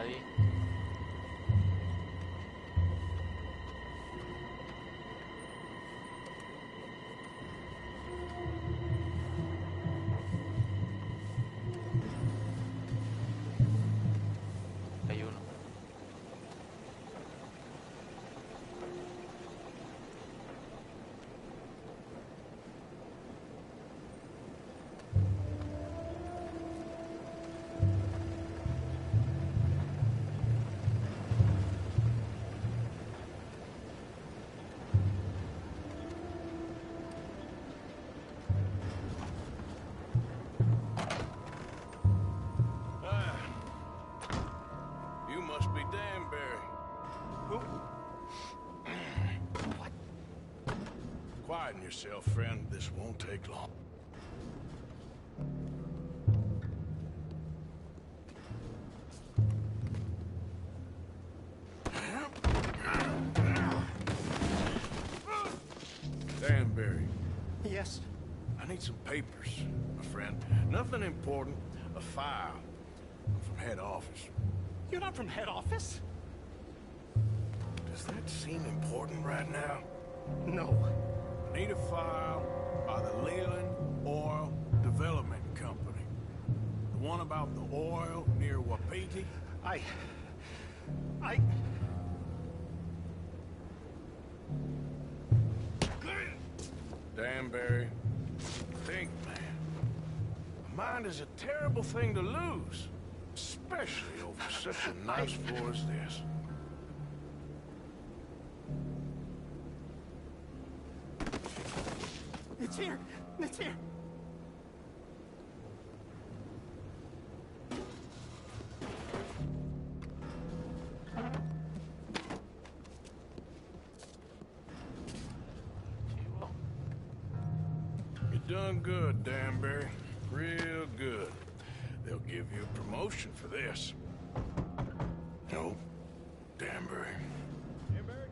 A: Nadie. Hay uno.
L: Quieten yourself, friend. This won't take long. Danbury.
G: Yes?
L: I need some papers, my friend. Nothing important. A file. I'm from head office.
G: You're not from head office?
L: Does that seem important right now?
G: No.
L: Need a file by the Leland Oil Development Company. The one about the oil near Wapiti?
G: I...
L: Danbury, think, man. A mind is a terrible thing to lose, especially over such a nice floor as this.
G: It's here! It's here!
L: You're done good, Danbury. Real good. They'll give you a promotion for this. No, Danbury.
T: Danbury?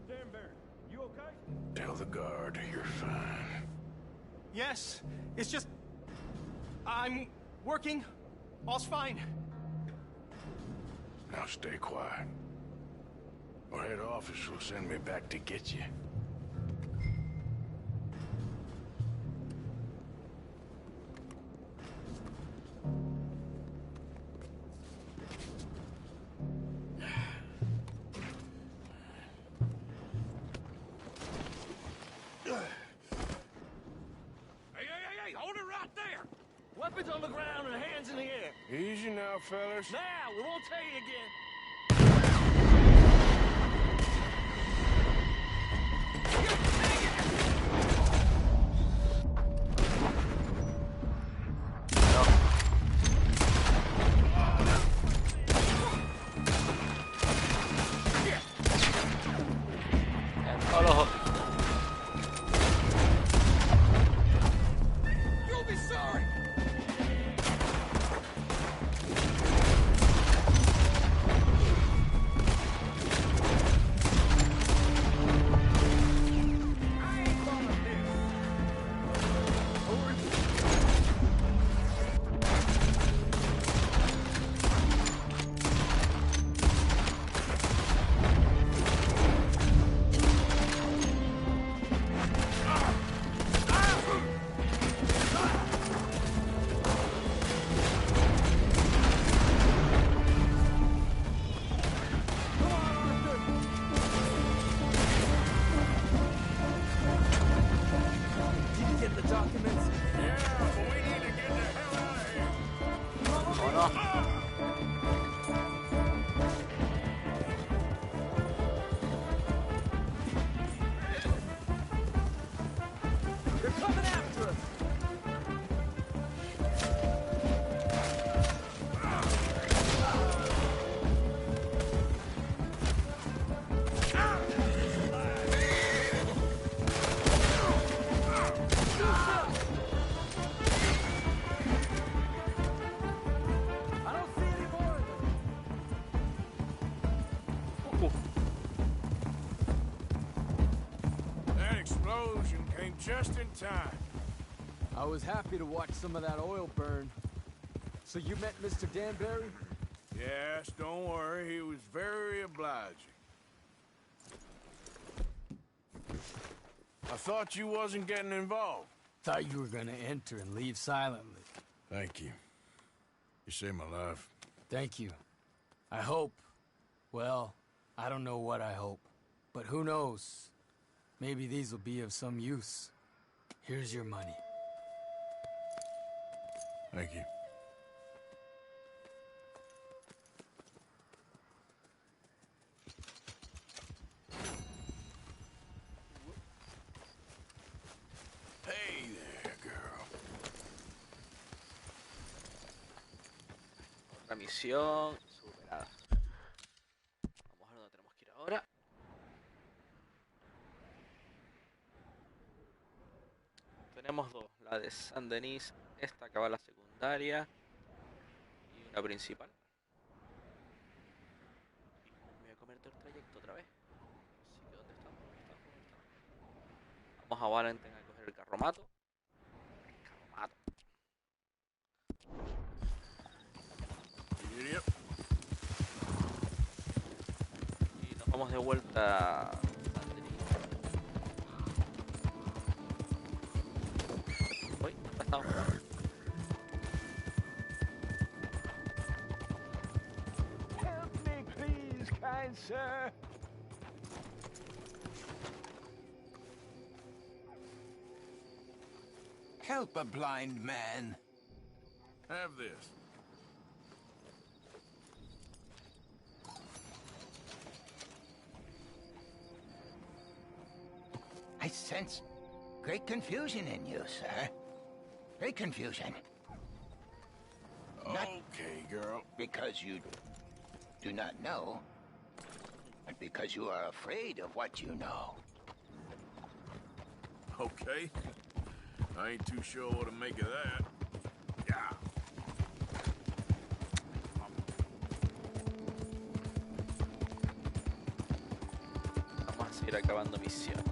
T: Danbury, you okay?
L: Tell the guard you're fine.
G: Yes, it's just... I'm working. All's fine.
L: Now stay quiet. Or head office will send me back to get you.
T: Weapons on the ground and hands in the air.
L: Easy now, fellas.
T: Now, we won't tell you again.
G: You'll be sorry!
L: Just in time.
B: I was happy to watch some of that oil burn. So you met Mr. Danbury?
L: Yes, don't worry. He was very obliging. I thought you wasn't getting involved.
B: Thought you were gonna enter and leave silently.
L: Thank you. You saved my life.
B: Thank you. I hope. Well, I don't know what I hope. But who knows? Maybe these will be of some use. Here's your money.
L: Thank you. Hey there, girl.
A: Otra misión superada. Vamos a ver dónde tenemos que ir ahora. Tenemos dos, la de San Denis, esta acaba la secundaria y una principal. Me voy a comer todo el trayecto otra vez. Así que ¿dónde estamos? Vamos a Valentine a coger el carromato. Y nos vamos de vuelta a San Denis. estamos.
E: Help me, please, kind sir.
U: Help a blind man.
L: Have this.
U: I sense great confusion in you, sir. Great confusion.
L: Okay, girl.
U: Because you do not know, but because you are afraid of what you know.
L: Okay. I ain't too sure what to make of that. Yeah.
A: Vamos a seguir acabando misión.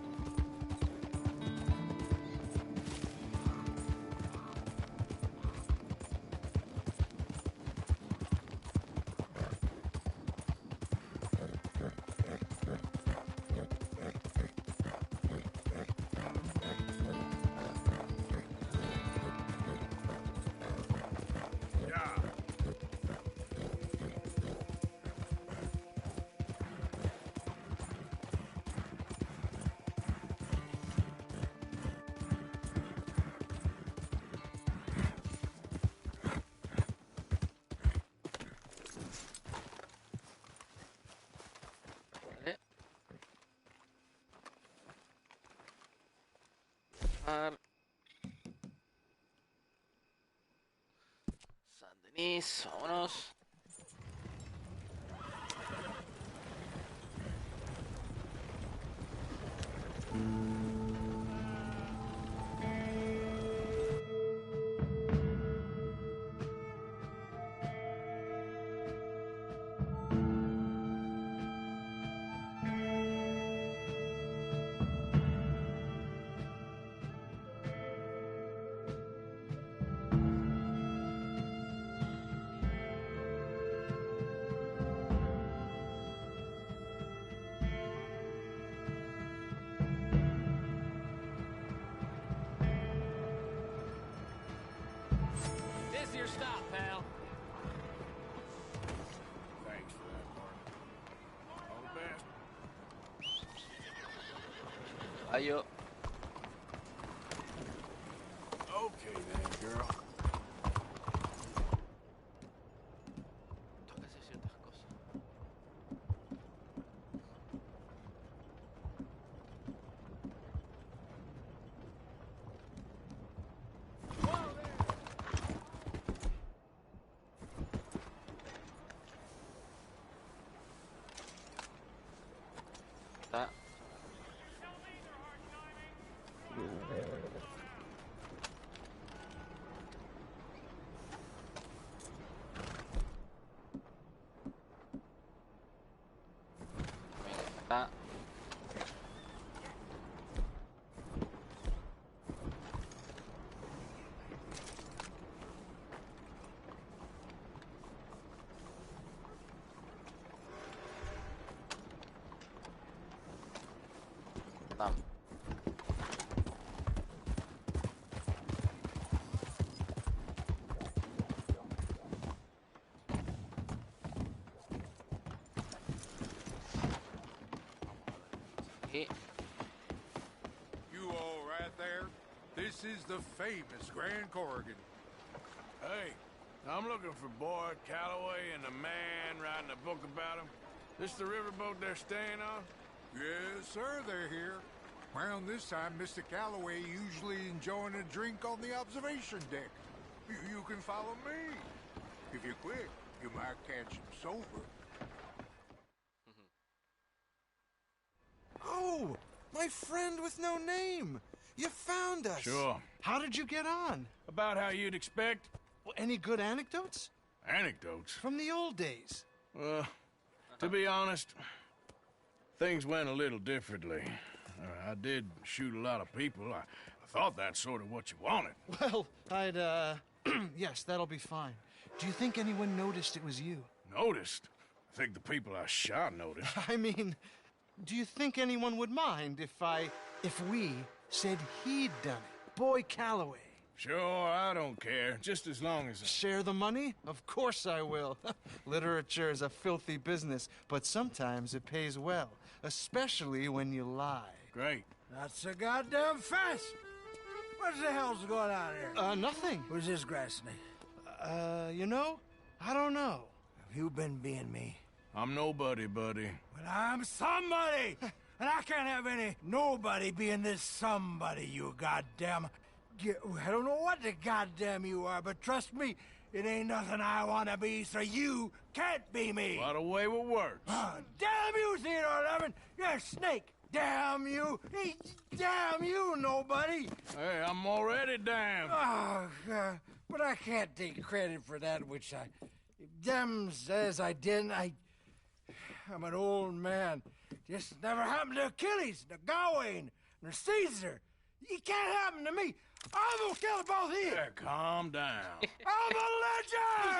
A: San Denis, vámonos.
B: This is your stop, pal.
L: Thanks for that, Mark. All the best.
A: Ayo.
L: Okay then, girl.
A: Toca hacer ciertas cosas. Está. Está. Vamos. Sí.
J: You all right there? This is the famous Grand Corrigan.
L: Hey, I'm looking for Boyd Calloway and the man writing a book about him. This the riverboat they're staying on?
J: Yes, sir, they're here. Around this time, Mr. Calloway usually enjoying a drink on the observation deck. You can follow me. If you're quick, you might catch him sober.
M: Oh, my friend with no name. You found us.
L: Sure.
M: How did you get on?
L: About how you'd expect.
M: Well, any good anecdotes?
L: Anecdotes?
M: From the old days.
L: Well, to be honest, things went a little differently. I did shoot a lot of people. I thought that's sort of what you wanted.
M: Well, I'd, yes, that'll be fine. Do you think anyone noticed it was you?
L: Noticed? I think the people I shot noticed.
M: I mean, do you think anyone would mind if we said he'd done it? Boy Calloway.
L: Sure, I don't care. Just as long as...
M: Share the money? Of course I will. Literature is a filthy business, but sometimes it pays well. Especially when you lie.
L: Great.
Q: Not so goddamn fast. What the hell's going on here?
M: Nothing.
Q: Who's this grass snake?
M: You know? I don't know.
Q: Have you been being me?
L: I'm nobody, buddy.
Q: Well, I'm somebody! And I can't have any nobody being this somebody, you goddamn... I don't know what the goddamn you are, but trust me, it ain't nothing I want to be, so you can't be me.
L: What a way with words.
Q: Damn you, Theodore Levin! You're a snake! Damn you! Damn you, nobody!
L: Hey, I'm already damned.
Q: Oh, God. But I can't take credit for that which I... Them says I didn't. I'm an old man. This never happened to Achilles, to Gawain, nor Caesar. It can't happen to me. I'm gonna kill both of you.
L: Yeah, calm down.
Q: I'm a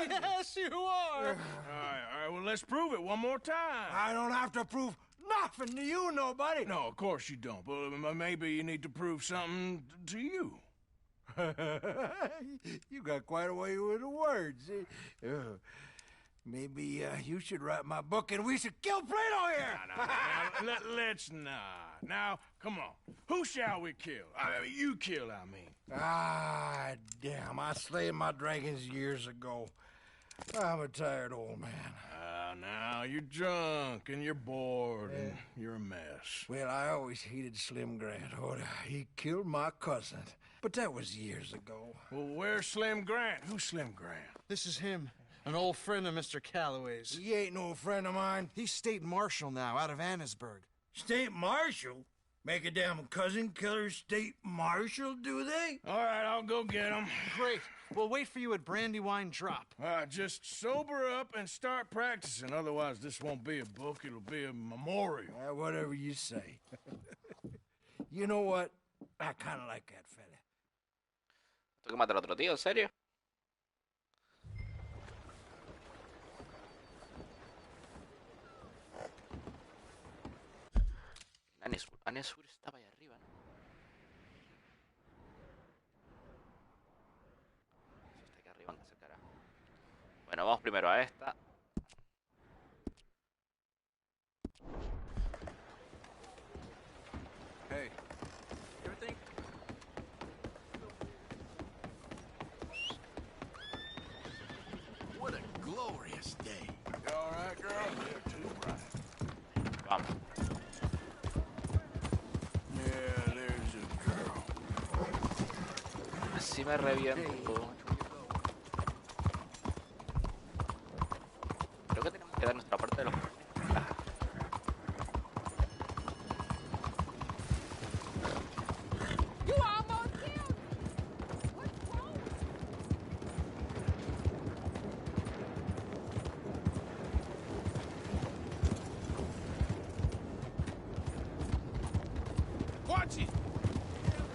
Q: legend!
M: Yes, you are.
L: All right, well, let's prove it one more time.
Q: I don't have to prove nothing to you, nobody.
L: No, of course you don't, but maybe you need to prove something to you.
Q: You got quite a way with the words. Maybe you should write my book and we should kill Plato here.
L: Let's not. Now, come on. Who shall we kill? I mean, you kill, I mean.
Q: Ah, damn. I slayed my dragons years ago. I'm a tired old man.
L: Now, you're drunk and you're bored and you're a mess.
Q: Well, I always hated Slim Grant. Oh, he killed my cousin. But that was years ago.
L: Well, where's Slim Grant? Who's Slim Grant?
M: This is him. An old friend of Mr. Calloway's.
Q: He ain't no friend of mine.
M: He's state marshal now, out of Annesburg.
Q: State marshal? Make a damn cousin killer state marshal, do they?
L: All right, I'll go get him.
M: Great. We'll wait for you at Brandywine Drop.
L: Just sober up and start practicing. Otherwise, this won't be a book. It'll be a memorial.
Q: Whatever you say. You know what? I kind of like that fella.
A: ¿Tengo que matar a otro tío? ¿En serio? Anesur estaba ahí arriba, ¿no? Está aquí arriba, anda ese carajo. Bueno, vamos primero a esta.
P: Hey, you ever think?
C: What a glorious day.
L: You all right, girl? Yeah, too right.
A: Vamos.
L: Yeah, there's a girl.
A: Así me reviento. Creo que tenemos que dar nuestra parte de los...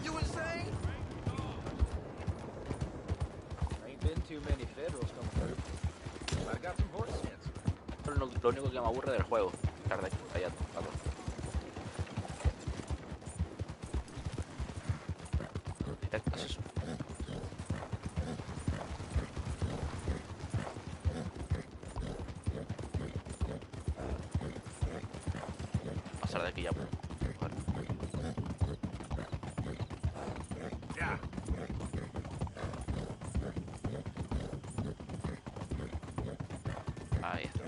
C: You were saying?
R: Ain't been too many Federals come through. I got some horse sense.
A: Lo único que me aburre del juego. Estar de aquí allá tocado. Directo es eso. Pasar de aquí ya.
L: Ya.
A: Ahí está.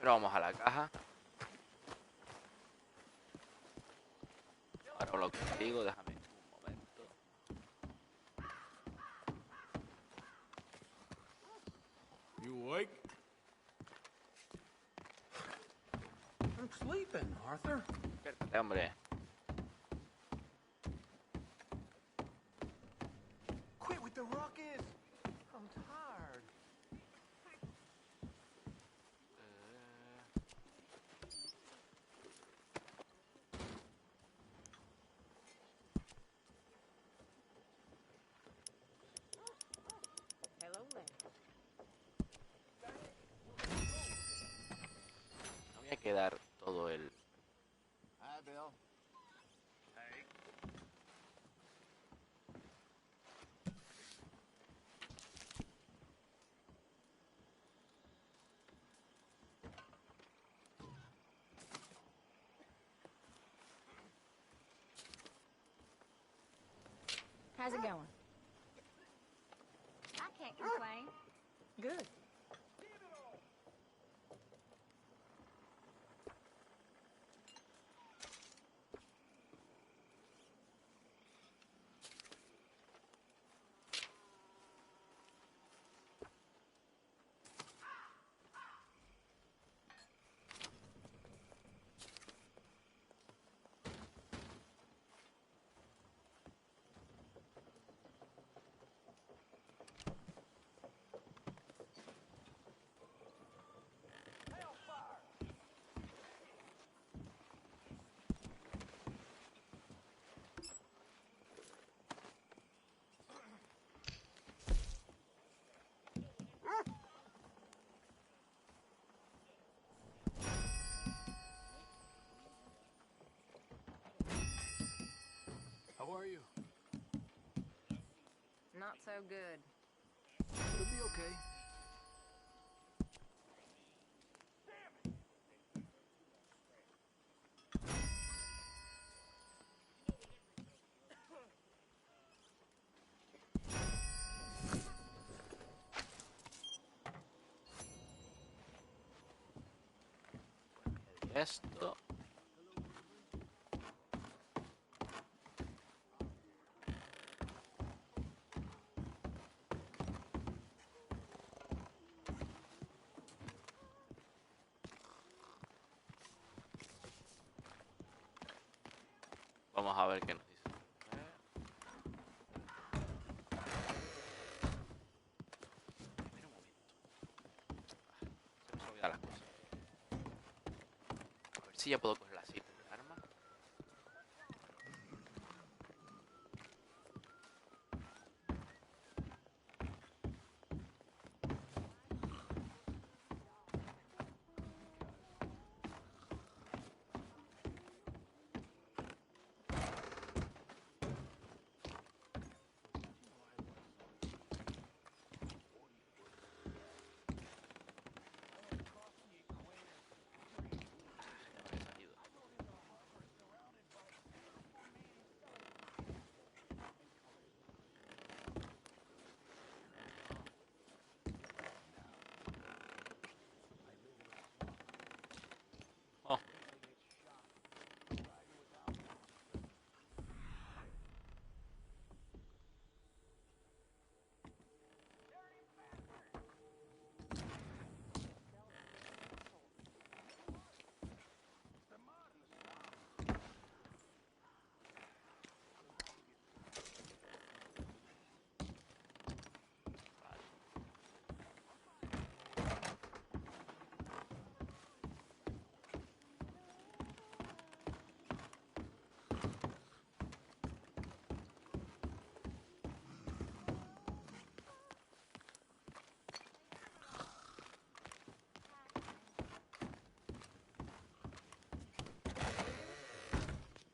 A: Pero vamos a la caja. Ahora lo que digo, déjame un momento.
T: You awake? I'm sleeping, Arthur.
A: Despiértate, hombre.
T: Quit with the ruckus. I'm tired.
I: Hello there.
A: No voy a quedar todo el...
K: Hi, Bill.
I: How's it going? I can't complain. Good.
T: How are you?
I: Not so good.
T: It'll be okay.
A: Esto... Vamos a ver qué nos dice. Espera un momento. Se me olvidan las cosas. A ver si ya puedo coger la cita del arma. Oh.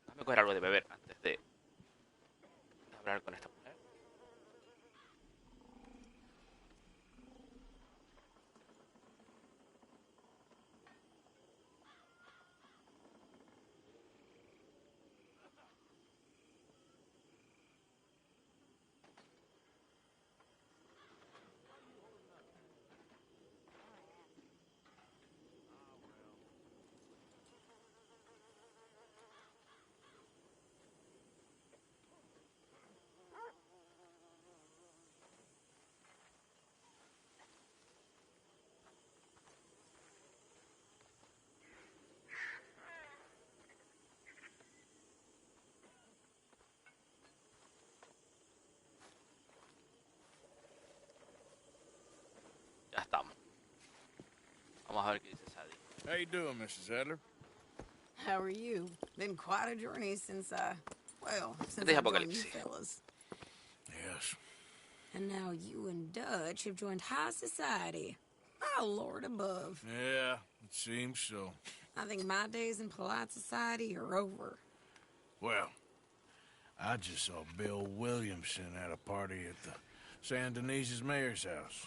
A: Déjame coger algo de beber antes de hablar con esta mujer.
L: How you doing, Mrs. Adler?
D: How are you? Been quite a journey since since
A: De
D: I joined you
A: Apocalipsis.
D: fellas.
L: Yes.
D: And now you and Dutch have joined high society. Oh, Lord above.
L: Yeah, it seems so.
D: I think my days in polite society are over.
L: Well, I just saw Bill Williamson at a party at the San Denise's mayor's house.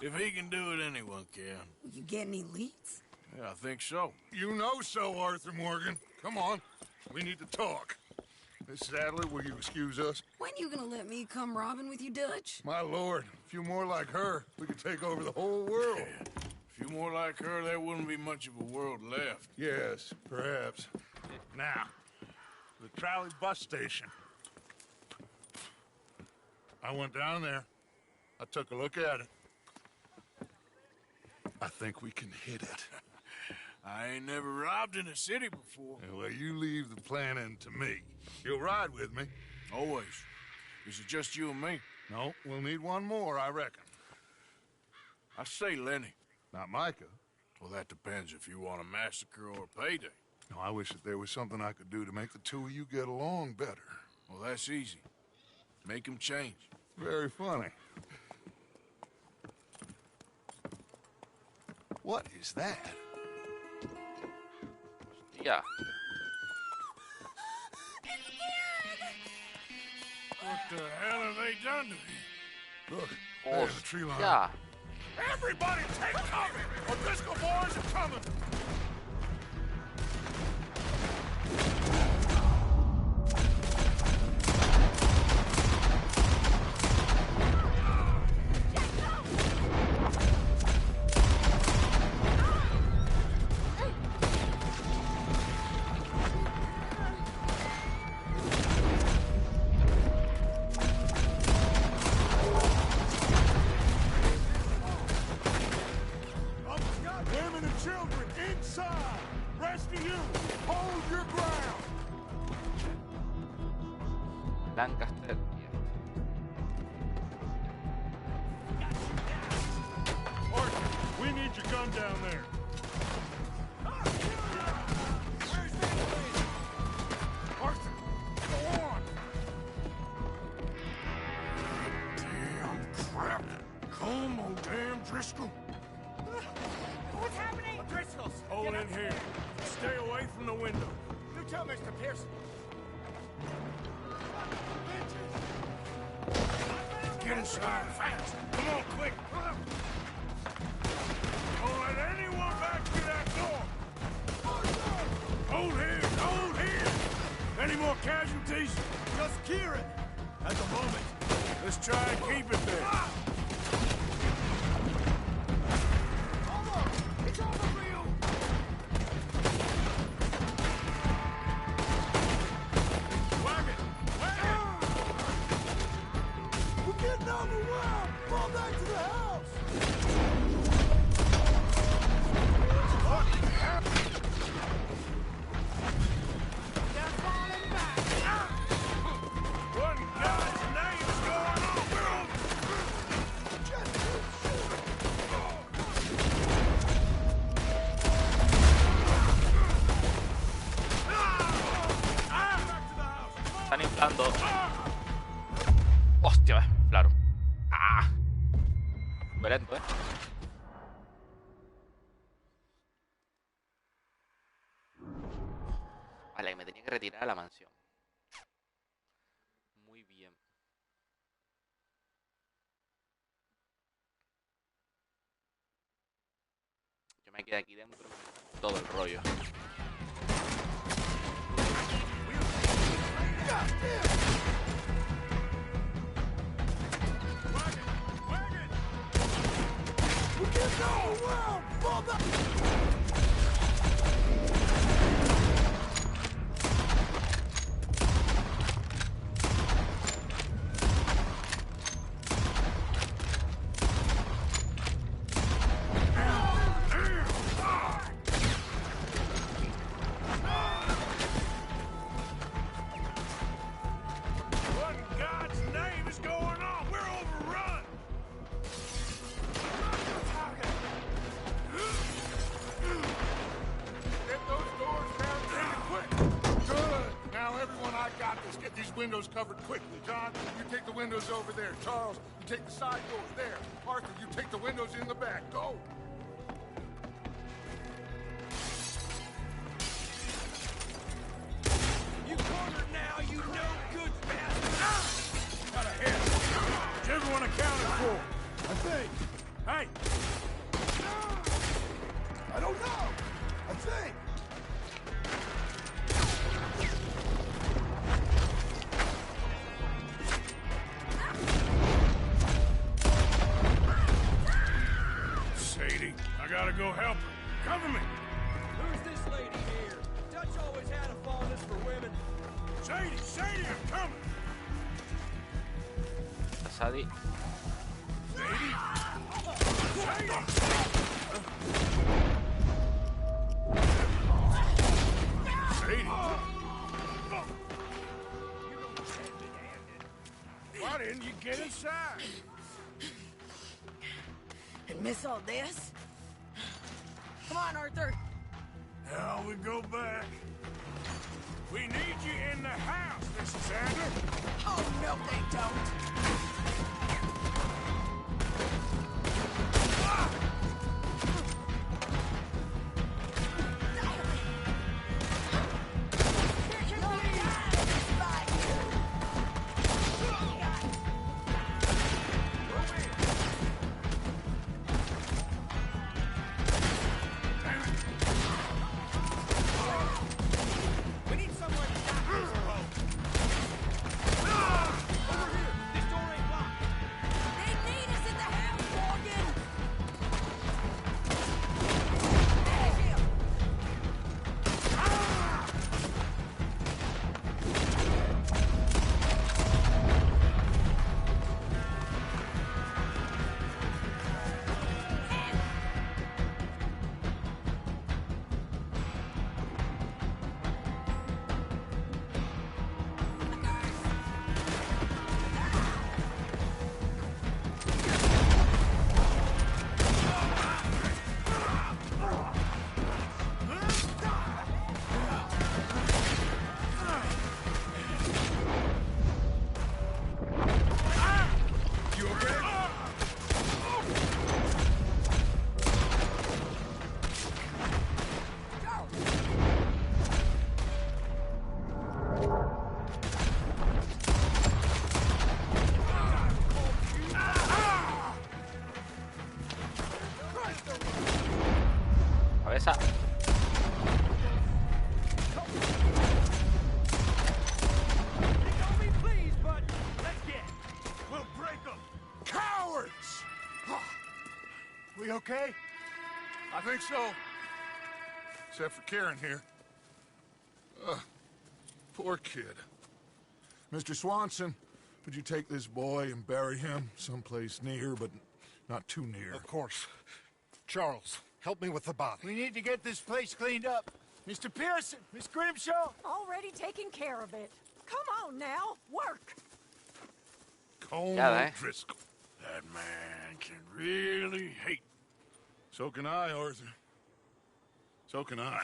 L: If he can do it, anyone can.
D: You get any leads?
L: Yeah, I think so.
J: You know so, Arthur Morgan. Come on. We need to talk. Mrs. Adler, will you excuse us?
D: When you gonna let me come robbing with you, Dutch?
J: My lord, a few more like her, we could take over the whole world.
L: A few more like her, there wouldn't be much of a world left.
J: Yes, perhaps.
N: Now, the trolley bus station. I went down there. I took a look at it. I think we can hit it.
L: I ain't never robbed in a city before.
J: Well, you leave the planning to me. You'll ride with me?
L: Always. Is it just you and me?
J: No, we'll need one more, I reckon.
L: I say Lenny.
J: Not Micah.
L: Well, that depends if you want a massacre or a payday.
J: No, I wish that there was something I could do to make the two of you get along better.
L: Well, that's easy. Make them change.
J: Very funny. What is that?
A: Yeah.
L: What the hell have they done to me?
J: Look, there's the tree line.
A: Yeah.
N: Everybody take cover! O'Driscoll boys are coming! Women and children inside! Rest of you, hold your ground!
A: Lancaster.
N: Arthur, we need your gun down there. Arthur, go on!
L: Damn crap. Come on, damn Driscoll.
H: What's happening?
N: Driscoll's! Hold in here. Stay away from the window.
H: You tell Mr. Pearson.
L: Get inside fast. Come on, quick. Don't let anyone back through that door. Hold here, hold here. Any more casualties?
N: Just Kieran.
L: At the moment. Let's try and keep it there.
H: It's over for you!
N: Wagon! Wagon!
H: We're getting out of the way! Fall back to the house! They're falling back!
L: What in God's name is going on? We're over.
A: Están inflando. Hostia, claro. Ah. Muy lento, Vale, que me tenía que retirar a la mansión. Muy bien. Yo me quedé aquí dentro. Todo el rollo.
L: What in God's name is going on? We're overrun.
J: windows covered quickly. John, you take the windows over there. Charles, you take the side doors there. Arthur, you take the windows in the back. Go!
N: You cornered now, you no good bastard!
J: Got a head.
N: Is everyone accounted for? I think. Hey!
J: I don't know. I think.
N: Sadie, I gotta go help her. Cover me!
H: Who's this lady here? Dutch always had a fondness for women.
N: Sadie, I'm coming!
A: Sadie.
N: Why didn't you get inside?
D: And miss all this? Come on, Arthur.
N: Now we go back. We need you in the house, Mrs. Adler.
D: Oh, no, they don't.
A: Cabeza.
J: Cowards! We okay? I think so. Except for Karen here. Poor kid. Mr. Swanson, would you take this boy and bury him someplace near, but not too near?
N: Of course. Charles, help me with the body.
K: We need to get this place cleaned up. Mr. Pearson, Miss Grimshaw.
F: Already taking care of it. Come on now, work.
J: Coleman Driscoll. That man can really hate. So can I, Arthur. So can I.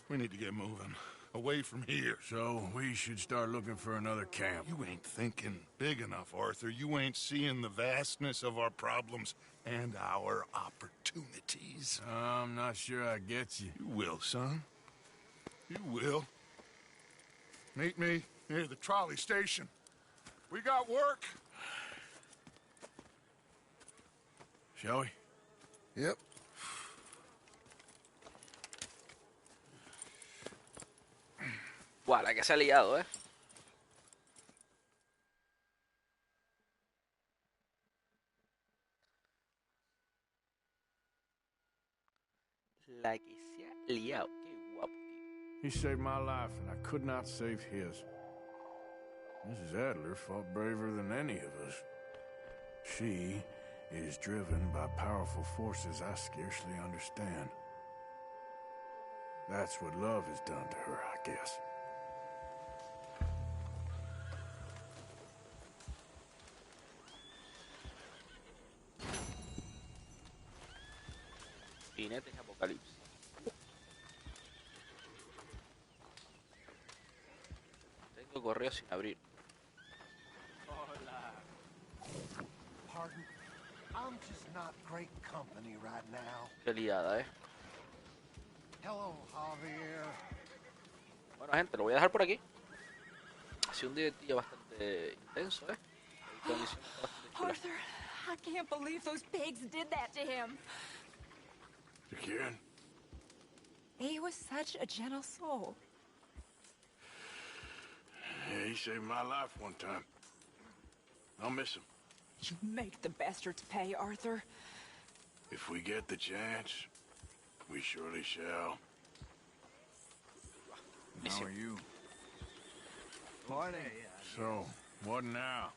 J: We need to get moving. Away from here.
L: So we should start looking for another camp.
J: You ain't thinking big enough, Arthur. You ain't seeing the vastness of our problems and our opportunities.
L: I'm not sure I get you.
J: You will, son. You will. Meet me near the trolley station. We got work.
L: Shall we?
J: Yep.
A: Buah, la que se ha liado, ¿eh? La que se ha liado. Qué guapo, tío.
L: He saved my life, and I could not save his. Mrs. Adler fought braver than any of us. She is driven by powerful forces I scarcely understand. That's what love has done to her, I guess.
A: Jinetes Apocalipsis. Tengo correo sin abrir.
Q: I'm just not great company right now.
A: Qué liada,
Q: Hello, Javier.
A: Bueno, gente, lo voy a dejar por aquí. Ha sido un día bastante intenso, La misión está bastante chula.
F: Arthur, I can't believe those pigs did that to him.
L: Kieran?
F: He was such a gentle soul.
L: Yeah, he saved my life one time. I'll miss him.
F: You make the bastards pay, Arthur.
L: If we get the chance, we surely shall.
K: How are you? Morning.
L: So, what now?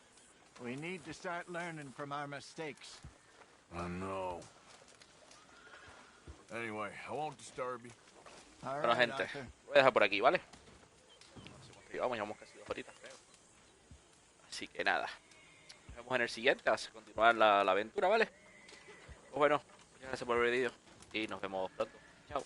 K: We need to start learning from our mistakes.
L: I know. Anyway, I won't disturb you.
A: Bueno, gente, lo voy a dejar por aquí, ¿vale? Llevamos casi 2 horitas, creo. Así que nada. Nos vemos en el siguiente, a continuar la aventura, ¿vale? Pues bueno, muchas gracias por ver el vídeo y nos vemos pronto. Chao.